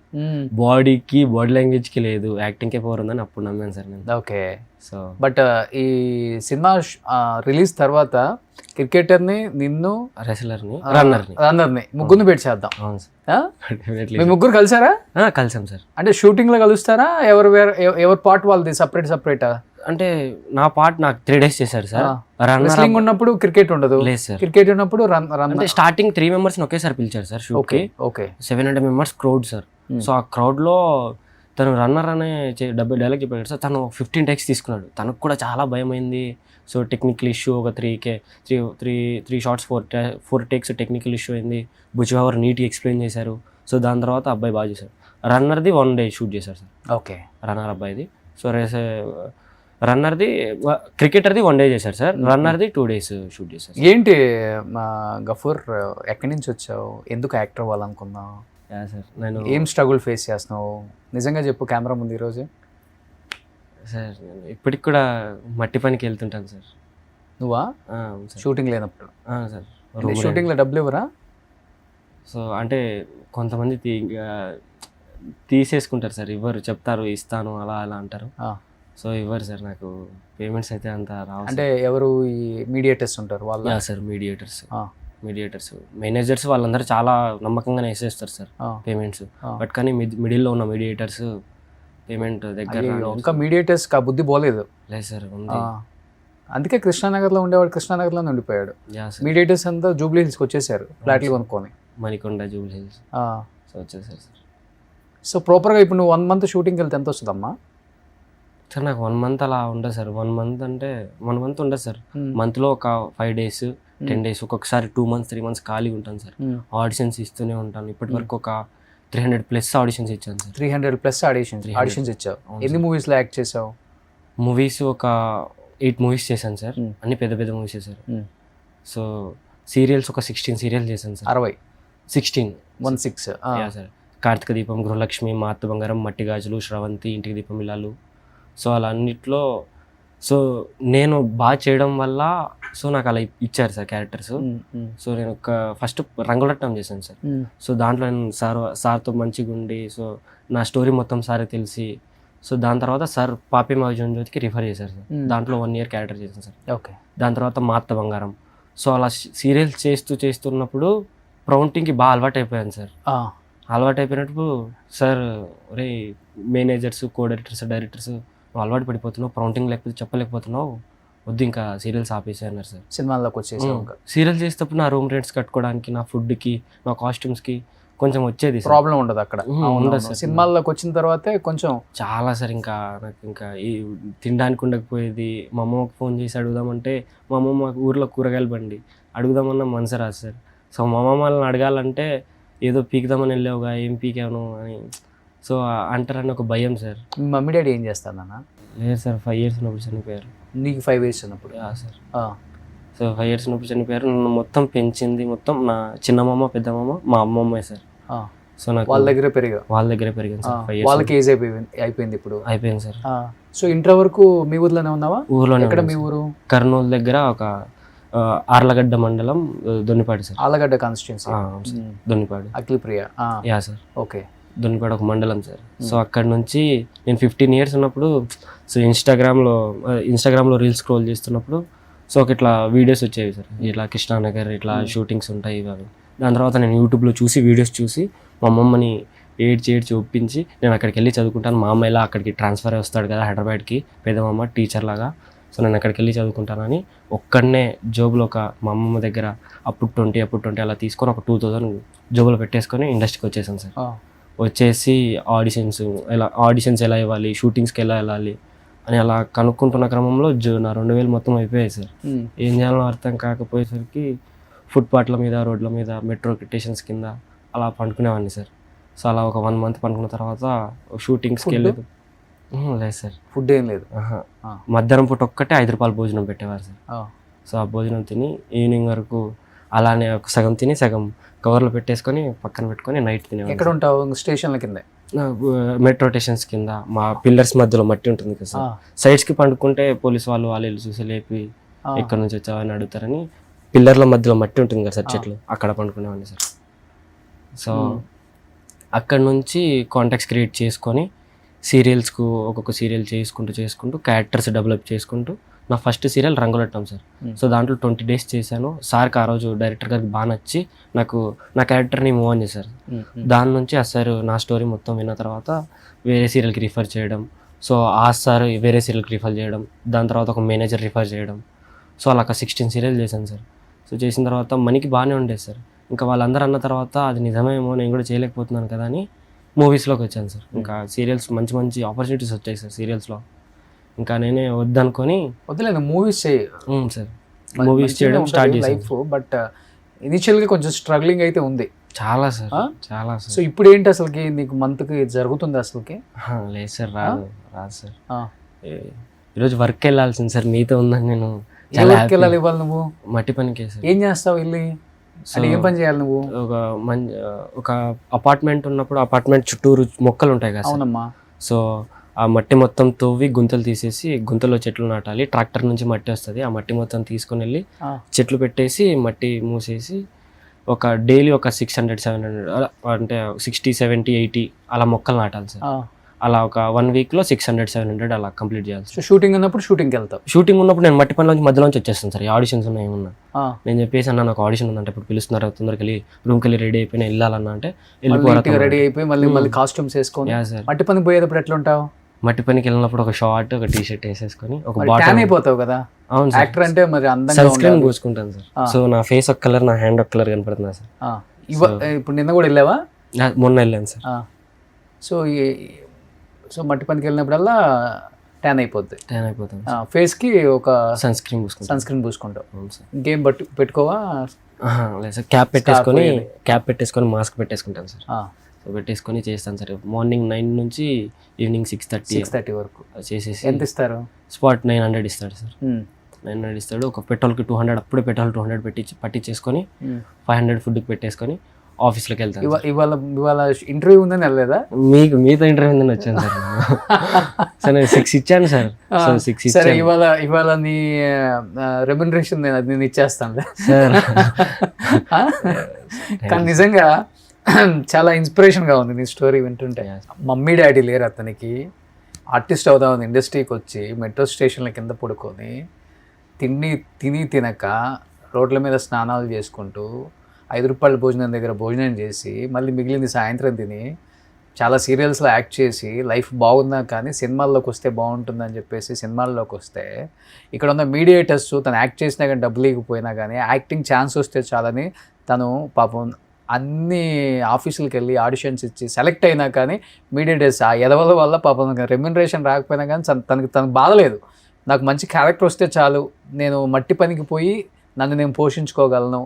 బాడీకి బాడీ లాంగ్వేజ్కి లేదు, యాక్టింగ్కే పవర్ ఉందని అప్పుడు నమ్మాను సార్ నేను. ఓకే. సో బట్ ఈ సినిమా రిలీజ్ తర్వాత క్రికెటర్ని, నిన్ను, రెస్లర్ని, రన్నర్ని ముగ్గురిని పెట్టి చేద్దాం. అవును సార్. మీ ముగ్గురు కలిసారా? కలిసాం సార్. అంటే షూటింగ్ లో కలుస్తారా? ఎవరి పార్ట్ వాళ్ళది సపరేటా? అంటే నా పార్ట్ నాకు 3 days చేశారు సార్. రెస్లింగ్ ఉన్నప్పుడు క్రికెట్ ఉండదు. లేదు సార్. క్రికెట్ ఉన్నప్పుడు అంటే స్టార్టింగ్ 3 members ఒకేసారి పిలిచారు సార్ షూట్ కి. Okay. 700 members crowd sir. So ఆ క్రౌడ్ లో తను రన్నర్ అనే 70 డైలాగ్ చెప్పాడు సార్. తను 15 takes తీసుకున్నాడు. తనకు కూడా చాలా భయం అయింది. సో టెక్నికల్ ఇష్యూ ఒక 3 shots 4 takes టెక్నికల్ ఇష్యూ అయింది. బుచ్చిబాబు నీట్గా ఎక్స్ప్లెయిన్ చేశారు. సో దాని తర్వాత అబ్బాయి బాగా చేశారు. రన్నర్ది 1 day షూట్ చేశారు సార్. ఓకే. రన్నర్ అబ్బాయిది. సో రన్నర్ది క్రికెటర్ది 1 day చేశారు సార్. రన్నర్ది 2 days షూట్ చేశారు. ఏంటి గఫూర్, ఎక్కడి నుంచి వచ్చావు? ఎందుకు యాక్టర్ అవ్వాలనుకున్నావు సార్? నేను ఏం స్ట్రగుల్ ఫేస్ చేస్తున్నావు? నిజంగా చెప్పు, కెమెరా ముందు ఈరోజు. సార్ నేను ఇప్పటికి కూడా మట్టి పనికి వెళ్తుంటాను సార్. నువ్వా? షూటింగ్ లేనప్పుడు సార్. షూటింగ్లో డబ్బులు ఇవ్వరా? సో అంటే కొంతమంది తీసేసుకుంటారు సార్, ఇవ్వరు, చెప్తారు ఇస్తాను అలా అలా అంటారు. సో ఇవ్వరు సార్, నాకు పేమెంట్స్ అయితే అంత రావు. అంటే ఎవరు ఈ మీడియేటర్స్ ఉంటారు వాళ్ళు? సార్ మీడియేటర్స్, మేనేజర్స్ వాళ్ళందరూ చాలా నమ్మకంగానే వేసేస్తారు సార్ పేమెంట్స్. బట్ కానీ మిడిల్లో ఉన్న మీడియేటర్స్ పేమెంట్ దగ్గర ఇంకా మీడియేటర్స్ కా బుద్ధి పోలేదు. లేదు సార్, ఉంది. అందుకే కృష్ణానగర్లో ఉండేవాడు కృష్ణానగర్లోనే ఉండిపోయాడు. మీడియేటర్స్ అంతా జూబ్లీ హిల్స్కి వచ్చేసారు ఫ్లాట్లు కొనుక్కొని. Manikonda, Jubilee hills. సో వచ్చేసారు సార్. సో ప్రాపర్గా ఇప్పుడు నువ్వు 1 month షూటింగ్కి వెళ్తే ఎంత వస్తుందమ్మా సార్? నాకు 1 month అలా ఉండదు సార్. 1 month అంటే 1 month ఉండదు సార్. మంత్లో ఒక 5 days 10 days, ఒక్కొక్కసారి 2 months 3 months ఖాళీగా ఉంటాను సార్. ఆడిషన్స్ ఇస్తూనే ఉంటాను. ఇప్పటి వరకు ఒక 300+ ఆడిషన్స్ ఇచ్చాను సార్. 300+ ఆడిషన్స్ ఇచ్చావు. ఎన్ని మూవీస్లో యాక్ట్ చేసావు? మూవీస్ ఒక 8 movies చేశాను సార్. అన్ని పెద్ద పెద్ద మూవీస్ చేశారు. సో సీరియల్స్ ఒక 16 సీరియల్స్ చేశాను సార్. 16 సార్. కార్తీక దీపం, గృహలక్ష్మి, మా అత్త బంగారం, మట్టి గాజులు, శ్రవంతి, ఇంటికి దీపం ఇల్లాలు. సో అలా అన్నిట్లో సో నేను బాగా చేయడం వల్ల సో నాకు అలా ఇచ్చారు సార్ క్యారెక్టర్స్. సో నేను ఫస్ట్ రంగులట్టం చేశాను సార్. సో దాంట్లో నేను సార్తో మంచిగా ఉండి, సో నా స్టోరీ మొత్తం సార్ తెలిసి, సో దాని తర్వాత సార్ పాపి మగజన్ జ్యోతికి రిఫర్ చేశారు సార్. దాంట్లో 1 year క్యారెక్టర్ చేశాను సార్. ఓకే. దాని తర్వాత మాత్త బంగారం. సో అలా సీరియల్స్ చేస్తున్నప్పుడు ప్రౌంటింగ్కి బాగా అలవాటు అయిపోయాను సార్. అలవాటు అయిపోయినప్పుడు సార్ రే మేనేజర్స్, కో డైరెక్టర్స్, డైరెక్టర్స్ నువ్వు అలవాటు పడిపోతున్నావు, ప్రౌంటింగ్ లేకపోతే చెప్పలేకపోతున్నావు, వద్దు ఇంకా సీరియల్స్ ఆపేసి అన్నారు సార్. సినిమాల్లోకి వచ్చేసావు. సీరియల్ చేసేటప్పుడు నా రూమ్ రెంట్స్ కట్టుకోవడానికి, నా ఫుడ్కి, నా కాస్ట్యూమ్స్కి కొంచెం వచ్చేది సార్. ప్రాబ్లం ఉండదు అక్కడ. ఉండదు సార్. సినిమాల్లోకి వచ్చిన తర్వాతే కొంచెం చాలా సార్. ఇంకా నాకు ఇంకా ఈ తినడానికి ఉండకపోయేది. మా అమ్మకి ఫోన్ చేసి అడుగుదామంటే మా అమ్మమ్మ ఊర్లో కూరగాయలు బండి అడుగుదామన్నా మనసు రాదు సార్. సో మా అమ్మమ్మ వాళ్ళని అడగాలంటే ఏదో పీకుదామని వెళ్ళావుగా, ఏం పీకాను అని సో అంటారని ఒక భయం సార్. మీ మమ్మీ డాడీ ఏం చేస్తారన్న? లేదు సార్, 5 years ఉన్నప్పుడు చనిపోయారు. నీకు 5 years ఉన్నప్పుడు? సార్. సో 5 years ఉన్నప్పుడు చనిపోయారు. నన్ను మొత్తం పెంచింది మొత్తం నా చిన్నమ్మ, పెద్దమ్మ, మా అమ్మమ్మే సార్. సో నాకు వాళ్ళ దగ్గర పెరిగాను సార్. 5 years. వాళ్ళకి ఏజ్ అయిపోయింది ఇప్పుడు? అయిపోయింది సార్. సో ఇంటర్ వరకు మీ ఊర్లోనే ఉన్నావా? ఊర్లోనే. ఎక్కడ మీ ఊరు? కర్నూలు దగ్గర ఒక ఆర్లగడ్డ మండలం, Donnipadu sir. Allagadda constituency. Donnipadu. Akhilapriya. Yeah sir. Okay. Donnipadu ఒక మండలం సార్. సో అక్కడ నుంచి నేను 15 years ఉన్నప్పుడు సో ఇన్స్టాగ్రామ్లో రీల్స్ స్క్రోల్ చేస్తున్నప్పుడు సో ఇట్లా వీడియోస్ వచ్చేవి సార్. ఇట్లా కృష్ణానగర్ ఇట్లా షూటింగ్స్ ఉంటాయి ఇవి. దాని తర్వాత నేను యూట్యూబ్లో చూసి వీడియోస్ చూసి మా అమ్మమ్మని ఏడ్చి ఒప్పించి నేను అక్కడికి వెళ్ళి చదువుకుంటాను. మా అమ్మ ఇలా అక్కడికి ట్రాన్స్ఫర్ అయి వస్తాడు కదా హైదరాబాద్కి, పెద్దమ్మ టీచర్ లాగా. సో నేను అక్కడికి వెళ్ళి చదువుకుంటానని ఒక్కడనే జోబులో మా అమ్మమ్మ దగ్గర అప్పుడు 20 అలా తీసుకొని ఒక 2000 జోబులో పెట్టేసుకొని ఇండస్ట్రీకి వచ్చేసాను సార్. వచ్చేసి ఆడిషన్స్ ఎలా ఇవ్వాలి, షూటింగ్స్కి ఎలా వెళ్ళాలి అని అలా కనుక్కుంటున్న క్రమంలో నా 2000 మొత్తం అయిపోయాయి సార్. ఏం చేయాలో అర్థం కాకపోయేసరికి ఫుట్పాత్ల మీద, రోడ్ల మీద, మెట్రో స్టేషన్స్ కింద అలా పండుకునేవాడిని సార్. సో అలా ఒక 1 month పండుకున్న తర్వాత షూటింగ్స్కి వెళ్ళలేదు. లేదు సార్, ఫుడ్ ఏం లేదు. మధ్యాహ్నం పూట ఒక్కటే 5 రూపాయల భోజనం పెట్టేవారు సార్. సో ఆ భోజనం తిని ఈవినింగ్ వరకు అలానే ఒక సగం తిని సగం కవర్లో పెట్టేసుకొని పక్కన పెట్టుకొని నైట్ తినేవారు. ఎక్కడ ఉంటావు? స్టేషన్ల కింద? మెట్రో స్టేషన్స్ కింద. మా పిల్లర్స్ మధ్యలో మట్టి ఉంటుంది కదా సార్. సైడ్స్కి పండుకుంటే పోలీస్ వాళ్ళు చూసి లేపి ఎక్కడి నుంచి వచ్చావని అడుగుతారని పిల్లర్ల మధ్యలో మట్టి ఉంటుంది కదా సార్, చెట్లు, అక్కడ పండుకునేవాడిని సార్. సో అక్కడ నుంచి కాంటాక్ట్స్ క్రియేట్ చేసుకొని సీరియల్స్కు ఒక్కొక్క సీరియల్ చేసుకుంటూ క్యారెక్టర్స్ డెవలప్ చేసుకుంటూ నా ఫస్ట్ సీరియల్ రంగులట్టం సార్. సో దాంట్లో 20 days చేశాను. సార్కి ఆ రోజు డైరెక్టర్ గారికి బాగా నచ్చి నాకు నా క్యారెక్టర్ని మూవ్ ఆన్ చేశారు. దాని నుంచి ఆ సార్ నా స్టోరీ మొత్తం విన్న తర్వాత వేరే సీరియల్కి రిఫర్ చేయడం. సో ఆ సార్ వేరే సీరియల్కి రిఫర్ చేయడం. దాని తర్వాత ఒక మేనేజర్ రిఫర్ చేయడం. సో అలా 16 సీరియల్ చేశాను సార్. సో చేసిన తర్వాత మనకి బాగానే ఉండేది సార్. ఇంకా వాళ్ళందరూ అన్న తర్వాత అది నిజమేమో, నేను కూడా చేయలేకపోతున్నాను కదా అని మూవీస్లోకి వచ్చాను సార్. ఇంకా సీరియల్స్ మంచి ఆపర్చునిటీస్ వచ్చాయి సార్ సీరియల్స్లో. ఇంకా నేనే వద్దనుకొని వద్దులేదు మూవీస్ చేయి సార్. మూవీస్ చేయడం స్టార్ట్ చేశాను. లైఫ్ బట్ ఇనిషియల్గా కొంచెం స్ట్రగ్లింగ్ అయితే ఉంది చాలా సార్, చాలా సార్. సో ఇప్పుడు ఏంటి అసలుకి నీకు మంత్కి జరుగుతుంది అసలుకి? లేదు సార్, రాదు సార్. ఈరోజు వర్క్ వెళ్ళాల్సింది సార్, మీతో ఉందని నేను వెళ్ళాలి. ఇవ్వాలి నువ్వు మట్టి పనికి సార్. ఏం చేస్తావు వెళ్ళి? ఏం పని చేయాలి నువ్వు? ఒక అపార్ట్మెంట్ ఉన్నప్పుడు అపార్ట్మెంట్ చుట్టూరు మొక్కలు ఉంటాయి కదా. అవునమ్మా. సో ఆ మట్టి మొత్తం తవ్వి గుంతలు తీసేసి గుంతలో చెట్లు నాటాలి. ట్రాక్టర్ నుంచి మట్టి వస్తుంది, ఆ మట్టి మొత్తం తీసుకొని వెళ్ళి చెట్లు పెట్టేసి మట్టి మూసేసి ఒక డైలీ ఒక 600-700 అలా అంటే 60-70-80 అలా మొక్కలు నాటాలి సార్. అలా ఒక 1 weekలో 600-700 అలా కంప్లీట్ చేయాలి. సో షూటింగ్ ఉన్నప్పుడు షూటింగ్కి వెళ్తావు? షూటింగ్ ఉన్నప్పుడు నేను మట్టి పనిలోంచి మధ్యలోంచి వచ్చేస్తాను సార్. ఆడిషన్స్ ఉన్నాయి ఏమన్నా నేను చెప్పేసి అన్న నాకు ఆడిషన్ ఉందంటే ఇప్పుడు పిలుస్తున్నారు, తొందరకి వెళ్ళి రూమ్కి వెళ్ళి రెడీ అయిపోయినా వెళ్ళాలన్నా అంటే వెళ్ళిపోవాలి. రెడీ అయిపోయి మళ్ళీ కాస్ట్యూమ్స్ వేసుకొని మట్టి పనికి పోయేటప్పుడు ఎట్లా ఉంటావు? మట్టి పనికి వెళ్ళినప్పుడు ఒక షార్ట్, ఒక టీ-షర్ట్ వేసేసుకొని ఒక బాటిల్ అయిపోతావు కదా. అవును సార్. యాక్టర్ అంటే మరి అందంగా సన్ స్క్రీన్ పూసుకుంటాను సార్. సో నా ఫేస్ ఒక కలర్, నా హ్యాండ్ ఒక కలర్ కనపడుతుంది సార్. ఇప్పుడు నిన్న కూడా వెళ్ళావా? మొన్న వెళ్ళాను సార్. సో మట్టి పనికి వెళ్ళినప్పుడల్లా ట్యాన్ అయిపోతుంది. ఫేస్ కి ఒక సన్ స్క్రీన్ పూసుకుంటావు. ఇంకేం పెట్టుకోవా? లేదు సార్, క్యాప్ పెట్టేసుకొని మాస్క్ పెట్టేసుకుంటాను సార్. సో పెట్టేసుకొని చేస్తాను సార్. మార్నింగ్ 9 నుంచి ఈవినింగ్ 6:30 వరకు చేసేసి. ఎంత ఇస్తారు? స్పాట్ 900 ఇస్తాడు సార్. 900 ఇస్తాడు. ఒక పెట్రోల్కి 200, అప్పుడే పెట్రోల్ 200 పట్టించేసుకొని 500 ఫుడ్కి పెట్టేసుకొని ఆఫీస్లోకి వెళ్తాను సార్. ఇవాళ ఇంటర్వ్యూ ఉందని వెళ్ళలేదా? మీతో ఇంటర్వ్యూ ఉందని వచ్చాను సార్ సార్. నేను 6 ఇచ్చాను సార్. సో 6 సరే, ఇచ్చాను ఇవాళ నీ రెమ్యునరేషన్ నేను ఇచ్చేస్తాను సార్. కానీ నిజంగా చాలా ఇన్స్పిరేషన్గా ఉంది నీ స్టోరీ వింటుంటే. మమ్మీ డాడీ లేరు అతనికి, ఆర్టిస్ట్ అవుదామని ఇండస్ట్రీకి వచ్చి మెట్రో స్టేషన్ల కింద పడుకొని తినక రోడ్ల మీద స్నానాలు చేసుకుంటూ 5 రూపాయల భోజనం దగ్గర భోజనం చేసి మళ్ళీ మిగిలింది సాయంత్రం తిని చాలా సీరియల్స్లో యాక్ట్ చేసి లైఫ్ బాగుందా కానీ సినిమాల్లోకి వస్తే బాగుంటుందని చెప్పేసి సినిమాల్లోకి వస్తే ఇక్కడ ఉన్న మీడియేటర్స్ తను యాక్ట్ చేసినా కానీ డబ్బులు ఇవ్వకపోయినా కానీ యాక్టింగ్ ఛాన్స్ వస్తే చాలని తను పాపం అన్ని ఆఫీసులకు వెళ్ళి ఆడిషన్స్ ఇచ్చి సెలెక్ట్ అయినా కానీ మీడియేటర్స్ ఆ ఎదవల వల్ల పాపం రెమ్యునరేషన్ రాకపోయినా కానీ తనకు బాధలేదు. నాకు మంచి క్యారెక్టర్ వస్తే చాలు, నేను మట్టి పనికి పోయి నన్ను నేను పోషించుకోగలను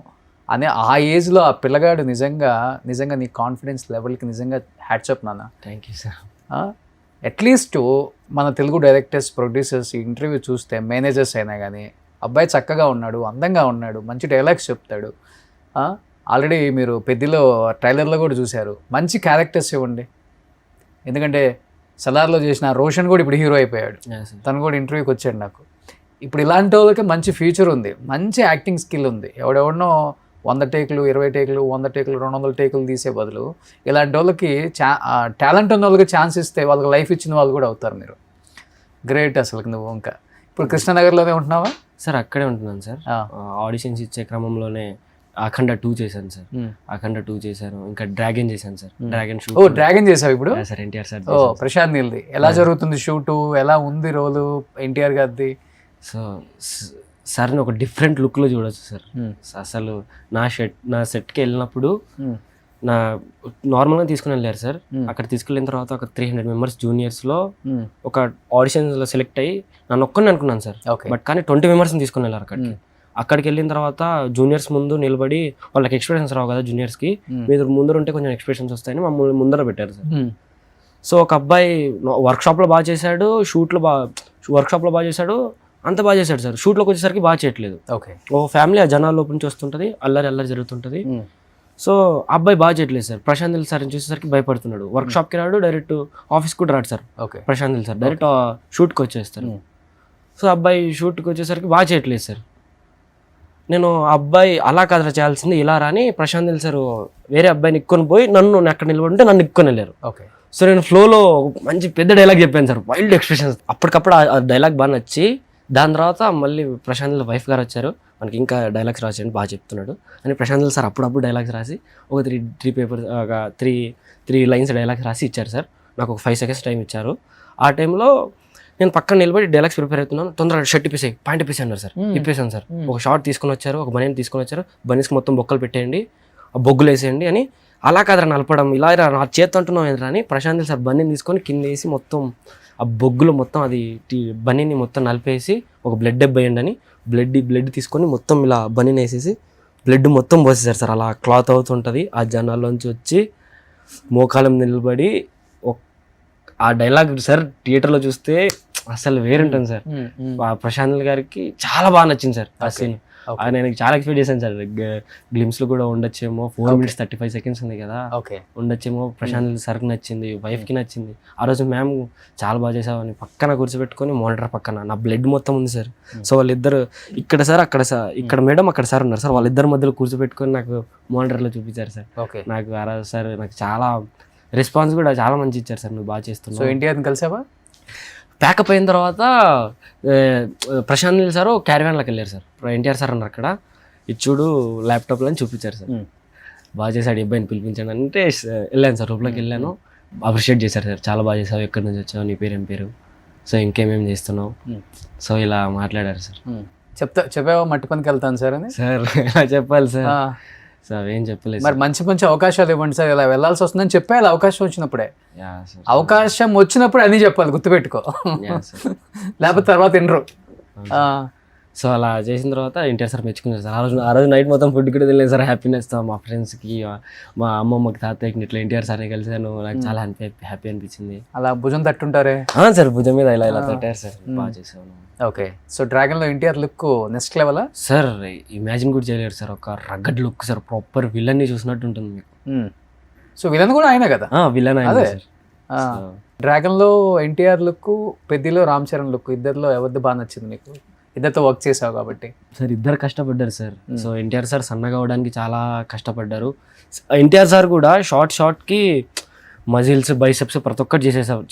అనే ఆ ఏజ్లో ఆ పిల్లగాడు నిజంగా నీ కాన్ఫిడెన్స్ లెవెల్కి నిజంగా హ్యాట్సప్ నాన్న. Thank you sir. అట్లీస్ట్ మన తెలుగు డైరెక్టర్స్ ప్రొడ్యూసర్స్ ఈ ఇంటర్వ్యూ చూస్తే మేనేజర్స్ అయినా కానీ అబ్బాయి చక్కగా ఉన్నాడు, అందంగా ఉన్నాడు, మంచి డైలాగ్స్ చెప్తాడు. ఆల్రెడీ మీరు పెద్దిలో ట్రైలర్లో కూడా చూశారు, మంచి క్యారెక్టర్స్ ఇవ్వండి. ఎందుకంటే సలార్లో చేసిన రోషన్ కూడా ఇప్పుడు హీరో అయిపోయాడు, తను కూడా ఇంటర్వ్యూకి వచ్చాడు నాకు. ఇప్పుడు ఇలాంటి వాళ్ళకి మంచి ఫ్యూచర్ ఉంది, మంచి యాక్టింగ్ స్కిల్ ఉంది. ఎవడెవడనో 100 టేకులు 20 టేకులు 100 టేకులు 200 టేకులు తీసే బదులు ఇలాంటి వాళ్ళకి టాలెంట్ ఉన్న వాళ్ళకి ఛాన్స్ ఇస్తే వాళ్ళకి లైఫ్ ఇచ్చిన వాళ్ళు కూడా అవుతారు. మీరు గ్రేట్ అసలు. నువ్వు ఇంకా ఇప్పుడు కృష్ణనగర్లోనే ఉంటున్నావా? సార్ అక్కడే ఉంటున్నాను సార్. ఆడిషన్స్ ఇచ్చే క్రమంలోనే అఖండ 2 చేశాను సార్. అఖండ 2 చేశాను, ఇంకా డ్రాగన్ చేశాను సార్. Dragon shoot. డ్రాగన్ చేసావు ఇప్పుడు? Sir NTR sir. ప్రశాంత్ నీల్ది ఎలా జరుగుతుంది షూటు? ఎలా ఉంది రోలు ఎన్టీఆర్ గారిది? సో సార్ని ఒక డిఫరెంట్ లుక్లో చూడొచ్చు సార్. అసలు నా సెట్కి వెళ్ళినప్పుడు నా నార్మల్గా తీసుకుని వెళ్ళారు సార్. అక్కడ తీసుకెళ్ళిన తర్వాత ఒక 300 మెంబర్స్ జూనియర్స్లో ఒక ఆడిషన్స్లో సెలెక్ట్ అయ్యి నన్ను ఒక్కడిని అనుకున్నాను సార్. బట్ కానీ 20 మెంబర్స్ని తీసుకుని వెళ్ళారు అక్కడికి వెళ్ళిన తర్వాత జూనియర్స్ ముందు నిలబడి వాళ్ళకి ఎక్స్ప్రెషన్స్ రావు కదా జూనియర్స్కి, మీరు ముందర ఉంటే కొంచెం ఎక్స్ప్రెషన్స్ వస్తాయని మమ్మల్ని ముందర పెట్టారు సార్. సో ఒక అబ్బాయి వర్క్షాప్లో బాగా చేశాడు, వర్క్షాప్లో బాగా చేశాడు, అంత బాగా చేశాడు సార్. షూట్లోకి వచ్చేసరికి బాగా చేయట్లేదు. ఓ ఫ్యామిలీ ఆ జనాల లోపల నుంచి వస్తుంటుంది, అల్లరి జరుగుతుంటుంది. సో అబ్బాయి బాగా చేయట్లేదు సార్. ప్రశాంత్ నీల్ సార్ని చూసేసరికి భయపడుతున్నాడు. వర్క్షాప్కి రాడు, డైరెక్ట్ ఆఫీస్ కూడా రాడు sir. Prashanth Neel sir direct షూట్కి వచ్చేస్తారు. సో అబ్బాయి షూట్కి వచ్చేసరికి బాగా చేయట్లేదు సార్. నేను అబ్బాయి అలా కథ చేయాల్సింది ఇలా రాని ప్రశాంత్ నీల్ సార్ వేరే అబ్బాయిని ఎక్కుని పోయి నన్ను అక్కడ నిలబడితే నన్ను ఎక్కుని వెళ్ళారు. సో నేను ఫ్లోలో మంచి పెద్ద డైలాగ్ చెప్పాను సార్, వైల్డ్ ఎక్స్ప్రెషన్స్. అప్పటికప్పుడు ఆ డైలాగ్ బాగా నచ్చి దాని తర్వాత మళ్ళీ ప్రశాంత్ నీల్ వైఫ్ గారు వచ్చారు, మనకి ఇంకా డైలాగ్స్ రాసేయండి బాగా చెప్తున్నాడు అని ప్రశాంత్ నీల్ సార్ అప్పుడప్పుడు డైలాగ్స్ రాసి ఒక త్రీ లైన్స్ డైలాగ్స్ రాసి ఇచ్చారు సార్. నాకు ఒక 5 seconds టైం ఇచ్చారు. ఆ టైంలో నేను పక్కన నిలబడి డైలాగ్స్ ప్రిపేర్ అవుతున్నాను. తొందరగా షర్ట్ ఇప్పేసాయి, పాయింట్ ఇప్పేసి అన్నారు సార్. ఇప్పేసాను సార్. ఒక షార్ట్ తీసుకొని వచ్చారు, ఒక బనీని తీసుకొని వచ్చారు, బనీస్కి మొత్తం బొక్కలు పెట్టేయండి, ఆ బొగ్గులు వేసేయండి అని. అలా కాదరా నలపడం, ఇలా నా చేతి అంటున్నావు ఏంద్రా అని ప్రశాంత్ నీల్ సార్ బనీని తీసుకొని కింద వేసి మొత్తం ఆ బొగ్గులు మొత్తం అది బనీని మొత్తం నలిపేసి ఒక బ్లడ్ వేయండి అని బ్లడ్ తీసుకొని మొత్తం ఇలా బనీని వేసేసి బ్లడ్ మొత్తం పోసేసారు సార్. అలా క్లాత్ అవుతుంటుంది. ఆ జనాల్లోంచి వచ్చి మోకాలం నిలబడి ఆ డైలాగ్ సార్ థియేటర్లో చూస్తే అసలు వేరుంటుంది సార్. ప్రశాంత్ నీల్ గారికి చాలా బాగా నచ్చింది సార్ ఆ సీన్. నేను చాలా ఎక్స్పెక్ట్ చేశాను సార్, గ్లిమ్స్లో కూడా ఉండొచ్చేమో. 4 minutes 35 seconds ఉంది కదా, ఉండొచ్చేమో. ప్రశాంత్ నీల్ సార్కి నచ్చింది, వైఫ్కి నచ్చింది. ఆ రోజు మ్యామ్ చాలా బాగా చేసామని పక్కన కూర్చోబెట్టుకొని మానిటర్ పక్కన నా బ్లడ్ మొత్తం ఉంది సార్. సో వాళ్ళిద్దరు ఇక్కడ సార్ అక్కడ సార్, ఇక్కడ మేడం అక్కడ సార్ ఉన్నారు సార్. వాళ్ళిద్దరి మధ్యలో కూర్చోబెట్టుకొని నాకు మానిటర్లో చూపించారు సార్. నాకు ఆ రోజు సార్ నాకు చాలా రెస్పాన్స్ కూడా చాలా మంచి ఇచ్చారు సార్, నువ్వు బాగా చేస్తున్నావు. సో ఎన్టీఆర్ని కలిసావా? ప్యాకప్ అయిన తర్వాత ప్రశాంత్ నీల్ సార్ క్యారివాన్లోకి వెళ్ళారు సార్. ఎన్టీఆర్ సార్ అన్నారు అక్కడ, ఇది చూడు ల్యాప్టాప్లో అని చూపించారు సార్. బాగా చేశాడు ఈ అబ్బాయిని పిలిపించాను అంటే వెళ్ళాను సార్. రూమ్లోకి వెళ్ళాను, అప్రిషియేట్ చేశారు సార్. చాలా బాగా చేసావు, ఎక్కడి నుంచి వచ్చావు, నీ పేరు ఏం పేరు, సో ఇంకేమేమి చేస్తున్నావు, సో ఇలా మాట్లాడారు సార్. చెప్పావా మట్టి పనికి వెళ్తాను సార్ అని? సార్ ఇలా చెప్పాలి సార్. సార్ ఏం చెప్పలేదు. మరి మంచి అవకాశాలు ఇవ్వండి సార్, ఇలా వెళ్ళాల్సి వస్తుందని చెప్పాలి అవకాశం వచ్చినప్పుడే. అవకాశం వచ్చినప్పుడు అన్నీ చెప్పాలి, గుర్తుపెట్టుకో, లేకపోతే తర్వాత వినరు. సో అలా చేసిన తర్వాత ఎన్టీఆర్ సార్ మెచ్చుకున్నారు సార్. ఆ రోజు నైట్ మొత్తం ఫుడ్ కూడా తెలియదు సార్. హ్యాపీనెస్తో మా ఫ్రెండ్స్కి, మా అమ్మమ్మకి, తాతయ్యకి ఇట్లా ఎన్టీఆర్ సార్ని కలిసాను. నాకు చాలా హ్యాపీ అనిపించింది. అలా భుజం తట్టుంటారే సార్, భుజం మీద ఇలా తట్టారు సార్. బాగా చేసాను. ఓకే. సో డ్రాగన్లో ఎన్టీఆర్ లుక్ నెక్స్ట్ లెవెలా సార్? ఇమాజిన్ కూడా చేయలేరు సార్. ఒక రగ్గడ్ లుక్ సార్, ప్రాపర్ విలన్ని చూసినట్టు ఉంటుంది మీకు. సో విలన్ కూడా ఆయనే కదా. విలన్ అదే. సార్. డ్రాగన్లో ఎన్టీఆర్ లుక్, పెద్దిలో రామ్ చరణ్ లుక్, ఇద్దరిలో ఎవరిది బాగా నచ్చింది మీకు? ఇద్దరితో వర్క్ చేసావు కాబట్టి. సార్ ఇద్దరు కష్టపడ్డారు సార్. సో ఎన్టీఆర్ సార్ సన్నగా అవడానికి చాలా కష్టపడ్డారు. ఎన్టీఆర్ సార్ కూడా షార్ట్కి మజిల్స్, బైసెప్స్ ప్రతి ఒక్కటి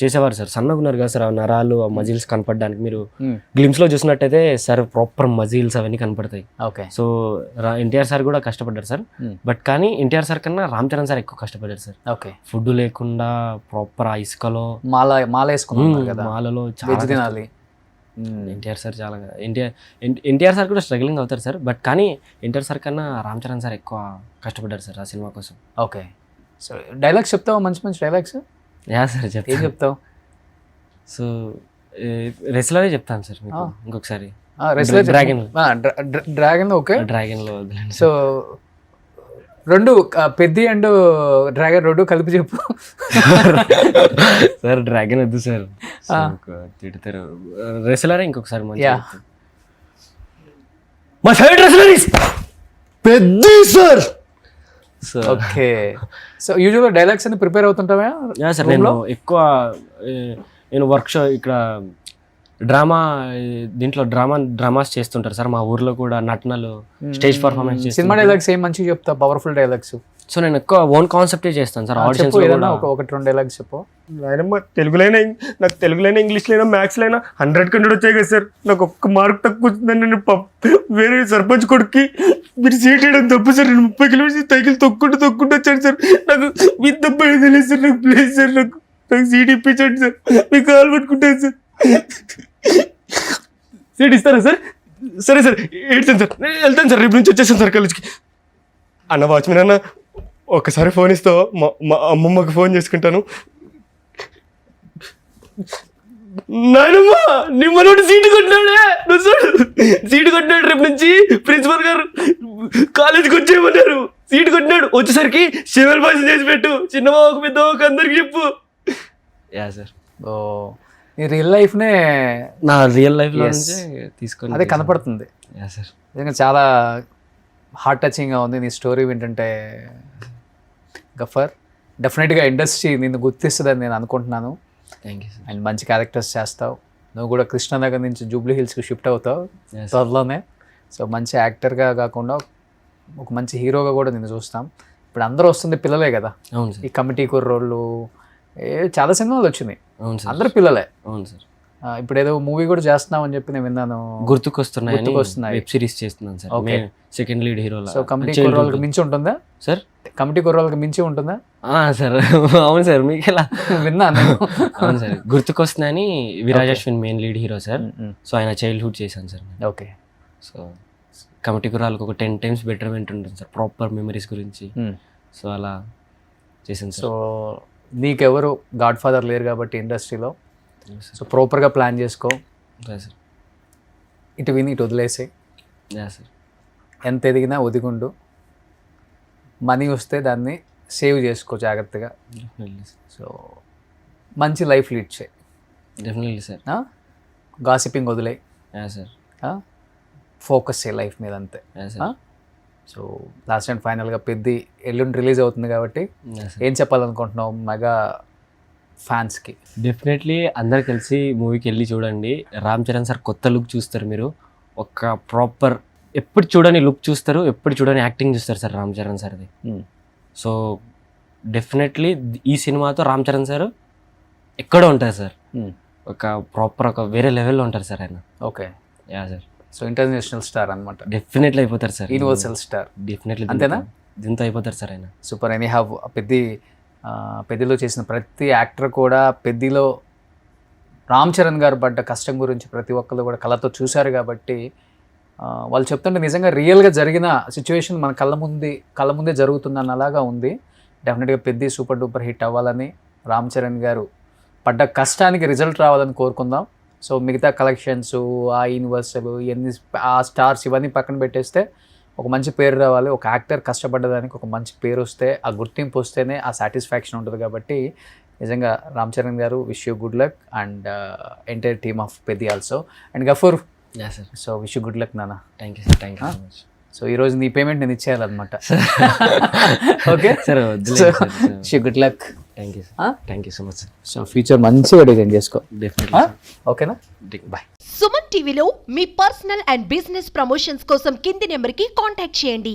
చేసేవారు సార్. సన్నగా ఉన్నారు కదా సార్, ఆ నరాలు, ఆ మజిల్స్ కనపడడానికి మీరు గ్లిమ్స్లో చూసినట్టయితే సార్ ప్రాపర్ మజిల్స్ అవన్నీ కనపడతాయి. ఓకే. సో ఎన్టీఆర్ సార్ కూడా కష్టపడ్డారు సార్. బట్ కానీ ఎన్టీఆర్ సార్ కన్నా రామ్ చరణ్ సార్ ఎక్కువ కష్టపడ్డారు సార్. ఓకే. ఫుడ్ లేకుండా ప్రాపర్ ఆ ఇసుకలో మాల వేసుకున్నారు కదా, మాలలో వెజ్ తినాలి. ఎన్టీఆర్ సార్ చాలా ఎన్టీఆర్ సార్ కూడా స్ట్రగ్లింగ్ అవుతారు సార్. బట్ కానీ ఎన్టీఆర్ సార్ కన్నా రామ్ చరణ్ సార్ ఎక్కువ కష్టపడ్డారు సార్ ఆ సినిమా కోసం. ఓకే. సో డైలాగ్స్ చెప్తావా? మంచి మంచి డైలాగ్స్ యా సార్ ఏం చెప్తాను. చెప్తావు? సో రెస్లరే చెప్తాను సార్ మీకు ఇంకొకసారి. డ్రాగన్. Dragon okay. డ్రాగన్లో సో రెండు పెద్ది అండ్ డ్రాగన్ రెండు కలిపి చెప్పు. సార్ డ్రాగన్ వద్దు సార్, తిడతారు. రెస్లరే ఇంకొకసారి my favourite wrestler is Peddi sir. Okay. So యూజువల్గా డైలాగ్స్ అన్ని ప్రిపేర్ అవుతుంటావా? సార్ నేను ఎక్కువ నేను వర్క్షాప్ ఇక్కడ దీంట్లో డ్రామాస్ చేస్తుంటారు సార్. మా ఊర్లో కూడా నటనలు, స్టేజ్ పర్ఫార్మెన్స్ చేస్తాను. సినిమా డైలాగ్స్ ఏం మంచిగా చెప్తా? Powerful dialogues. సో నేను ఎక్కువ ఓన్ కాన్సెప్టే చేస్తాను సార్. ఆడిషన్స్ ఒకటి రెండు డైలాగ్స్ చెప్పు. నాయనమ్మ తెలుగులైనా, నాకు తెలుగులైనా, ఇంగ్లీష్లైనా, మ్యాథ్స్లైనా 100 వచ్చాయి కదా సార్. నాకు ఒక్క మార్క్ తక్కువ వచ్చిందని నేను వేరే సర్పంచ్ కొడుక్కి మీరు సీట్ వేయడం తప్పు సార్. నేను 30 కిలోమీటర్స్ సైకిల్ తొక్కుంటూ వచ్చాను సార్. నాకు మీ తప్ప తెలియదు సార్. నాకు ప్లీజ్ సార్, నాకు సీట్ ఇప్పించండి సార్. మీకు కాల్ పట్టుకుంటాను సార్. సీట్ ఇస్తారా సార్? సరే సార్, ఏడ్చాను సార్. నేను వెళ్తాను సార్, రేపు నుంచి వచ్చేసాను సార్ కాలేజ్కి. అన్న వాచ్మెన్ అన్న, ఒక్కసారి ఫోన్ ఇస్తావా? మా అమ్మమ్మకి ఫోన్ చేసుకుంటాను. నాయనమ్మ నిమ్మలోటి సీటు కొట్టినాడే, నువ్వు చూడు సీటు కొట్టినాడు. రేపు నుంచి ప్రిన్సిపల్ గారు కాలేజీకి వచ్చేయమన్నారు. సీటు కొట్టినాడు. వచ్చేసరికి శివల్ భాష చేసి పెట్టు, చిన్నబాబుకు పెద్దబాబుకి అందరికి చెప్పు. Yeah sir. ఓ నీ రియల్ లైఫ్నే నా రియల్ లైఫ్లో తీసుకొని అదే కనపడుతుంది. Yeah sir. నిజంగా చాలా హార్ట్ టచింగ్గా ఉంది నీ స్టోరీ వింటుంటే. గఫర్, డెఫినెట్గా ఇండస్ట్రీ నిన్ను గుర్తిస్తుందని నేను అనుకుంటున్నాను. Thank you sir. అండ్ మంచి క్యారెక్టర్స్ చేస్తావు. నువ్వు కూడా కృష్ణనగర్ నుంచి జూబ్లీ హిల్స్కి షిఫ్ట్ అవుతావు త్వరలోనే. సో మంచి యాక్టర్గా కాకుండా ఒక మంచి హీరోగా కూడా నిన్ను చూస్తాం. ఇప్పుడు అందరూ వస్తుంది పిల్లలే కదా. అవును సార్. ఈ కమిటీ కుర్రోళ్ళు చాలా సినిమాలు వచ్చినాయి. అవును సార్. అందరు పిల్లలే. అవును సార్. ఇప్పుడు ఏదో మూవీ కూడా చేస్తున్నావు అని చెప్పి నేను విన్నాను. గుర్తుకొస్తున్నాయి వెబ్ సిరీస్ చేస్తున్నాను sir. Second lead hero. So committee కుర్రోళ్ళకి మించి ఉంటుందా సార్? కమిటీ కుర్రోళ్ళకి మించి ఉంటుందా సార్? అవును సార్. మీకు ఎలా విన్నాను. అవును సార్. గుర్తుకొస్తున్నాయని Viraj Ashwin main lead hero sir. So ఆయన చైల్డ్హుడ్ చేశాను సార్. ఓకే. సో కమిటీ కుర్రాళ్ళకి ఒక 10 times బెటర్మెంట్ ఉంటుంది సార్, ప్రాపర్ మెమరీస్ గురించి. సో అలా చేశాను సార్. సో నీకెవరు గాడ్ ఫాదర్ లేరు కాబట్టి ఇండస్ట్రీలో. సో ప్రాపర్గా ప్లాన్ చేసుకో. సార్ ఇటు విని ఇటు వదిలేసి, సార్ ఎంత ఎదిగినా ఒదిగుండు. మనీ వస్తే దాన్ని సేవ్ చేసుకో జాగ్రత్తగా. సో మంచి లైఫ్ లీడ్ చేయి. Definitely sir. గాసిపింగ్ వదిలే. సార్. ఫోకస్ చేయి లైఫ్ మీద అంతే. సో లాస్ట్ అండ్ ఫైనల్గా పెద్ది ఎల్లుండి రిలీజ్ అవుతుంది కాబట్టి ఏం చెప్పాలనుకుంటున్నావు మెగా ఫ్యాన్స్కి? డెఫినెట్లీ అందరు కలిసి మూవీకి వెళ్ళి చూడండి. రామ్ చరణ్ సార్ కొత్త లుక్ చూస్తారు. మీరు ఒక ప్రాపర్ ఎప్పుడు చూడని లుక్ చూస్తారు, ఎప్పుడు చూడని యాక్టింగ్ చూస్తారు సార్ రామ్ చరణ్ సార్ది. సో డెఫినెట్లీ ఈ సినిమాతో రామ్ చరణ్ సార్ ఎక్కడో ఉంటారు సార్. ఒక ప్రాపర్ ఒక వేరే లెవెల్లో ఉంటారు సార్ ఆయన. Okay. Yeah sir. So international star అనమాట. డెఫినెట్లీ అయిపోతారు సార్. Universal star. డెఫినెట్లీ. అంతేనా? దీంతో అయిపోతారు సార్ ఆయన. సూపర్. ఎనీ హ్యావ్ పెద్దిలో చేసిన ప్రతి యాక్టర్ కూడా పెద్దిలో రామ్ చరణ్ గారు పడ్డ కష్టం గురించి ప్రతి ఒక్కరు కూడా కళ్ళతో చూశారు కాబట్టి వాళ్ళు చెప్తుంటే నిజంగా రియల్గా జరిగిన సిచ్యువేషన్ మన కళ్ళ ముందే జరుగుతుందన్న అలాగా ఉంది. డెఫినెట్గా పెద్ది సూపర్ డూపర్ హిట్ అవ్వాలని, రామ్ చరణ్ గారు పడ్డ కష్టానికి రిజల్ట్ రావాలని కోరుకుందాం. సో మిగతా కలెక్షన్స్, ఆ యూనివర్సల్, ఇవన్నీ ఆ స్టార్స్ ఇవన్నీ పక్కన పెట్టేస్తే ఒక మంచి పేరు రావాలి. ఒక యాక్టర్ కష్టపడ్డదానికి ఒక మంచి పేరు వస్తే, ఆ గుర్తింపు వస్తేనే ఆ సాటిస్ఫాక్షన్ ఉంటుంది. కాబట్టి నిజంగా Ram Charan garu, wish you good luck and entire team of Peddi also. And Gafoor, sir. So wish you good luck నాన్న. Thank you sir. Thank you so much. So ఈరోజు నీ పేమెంట్ నేను ఇచ్చేయాలన్నమాట. ఓకే సార్ వద్దులేదు good luck. Thank you so much sir. So future మంచిగా design చేసుకో. Definitely ఓకేనా, bye. Suman టీవీలో మీ పర్సనల్ అండ్ బిజినెస్ ప్రమోషన్స్ కోసం కింది నెంబర్కి కాంటాక్ట్ చేయండి.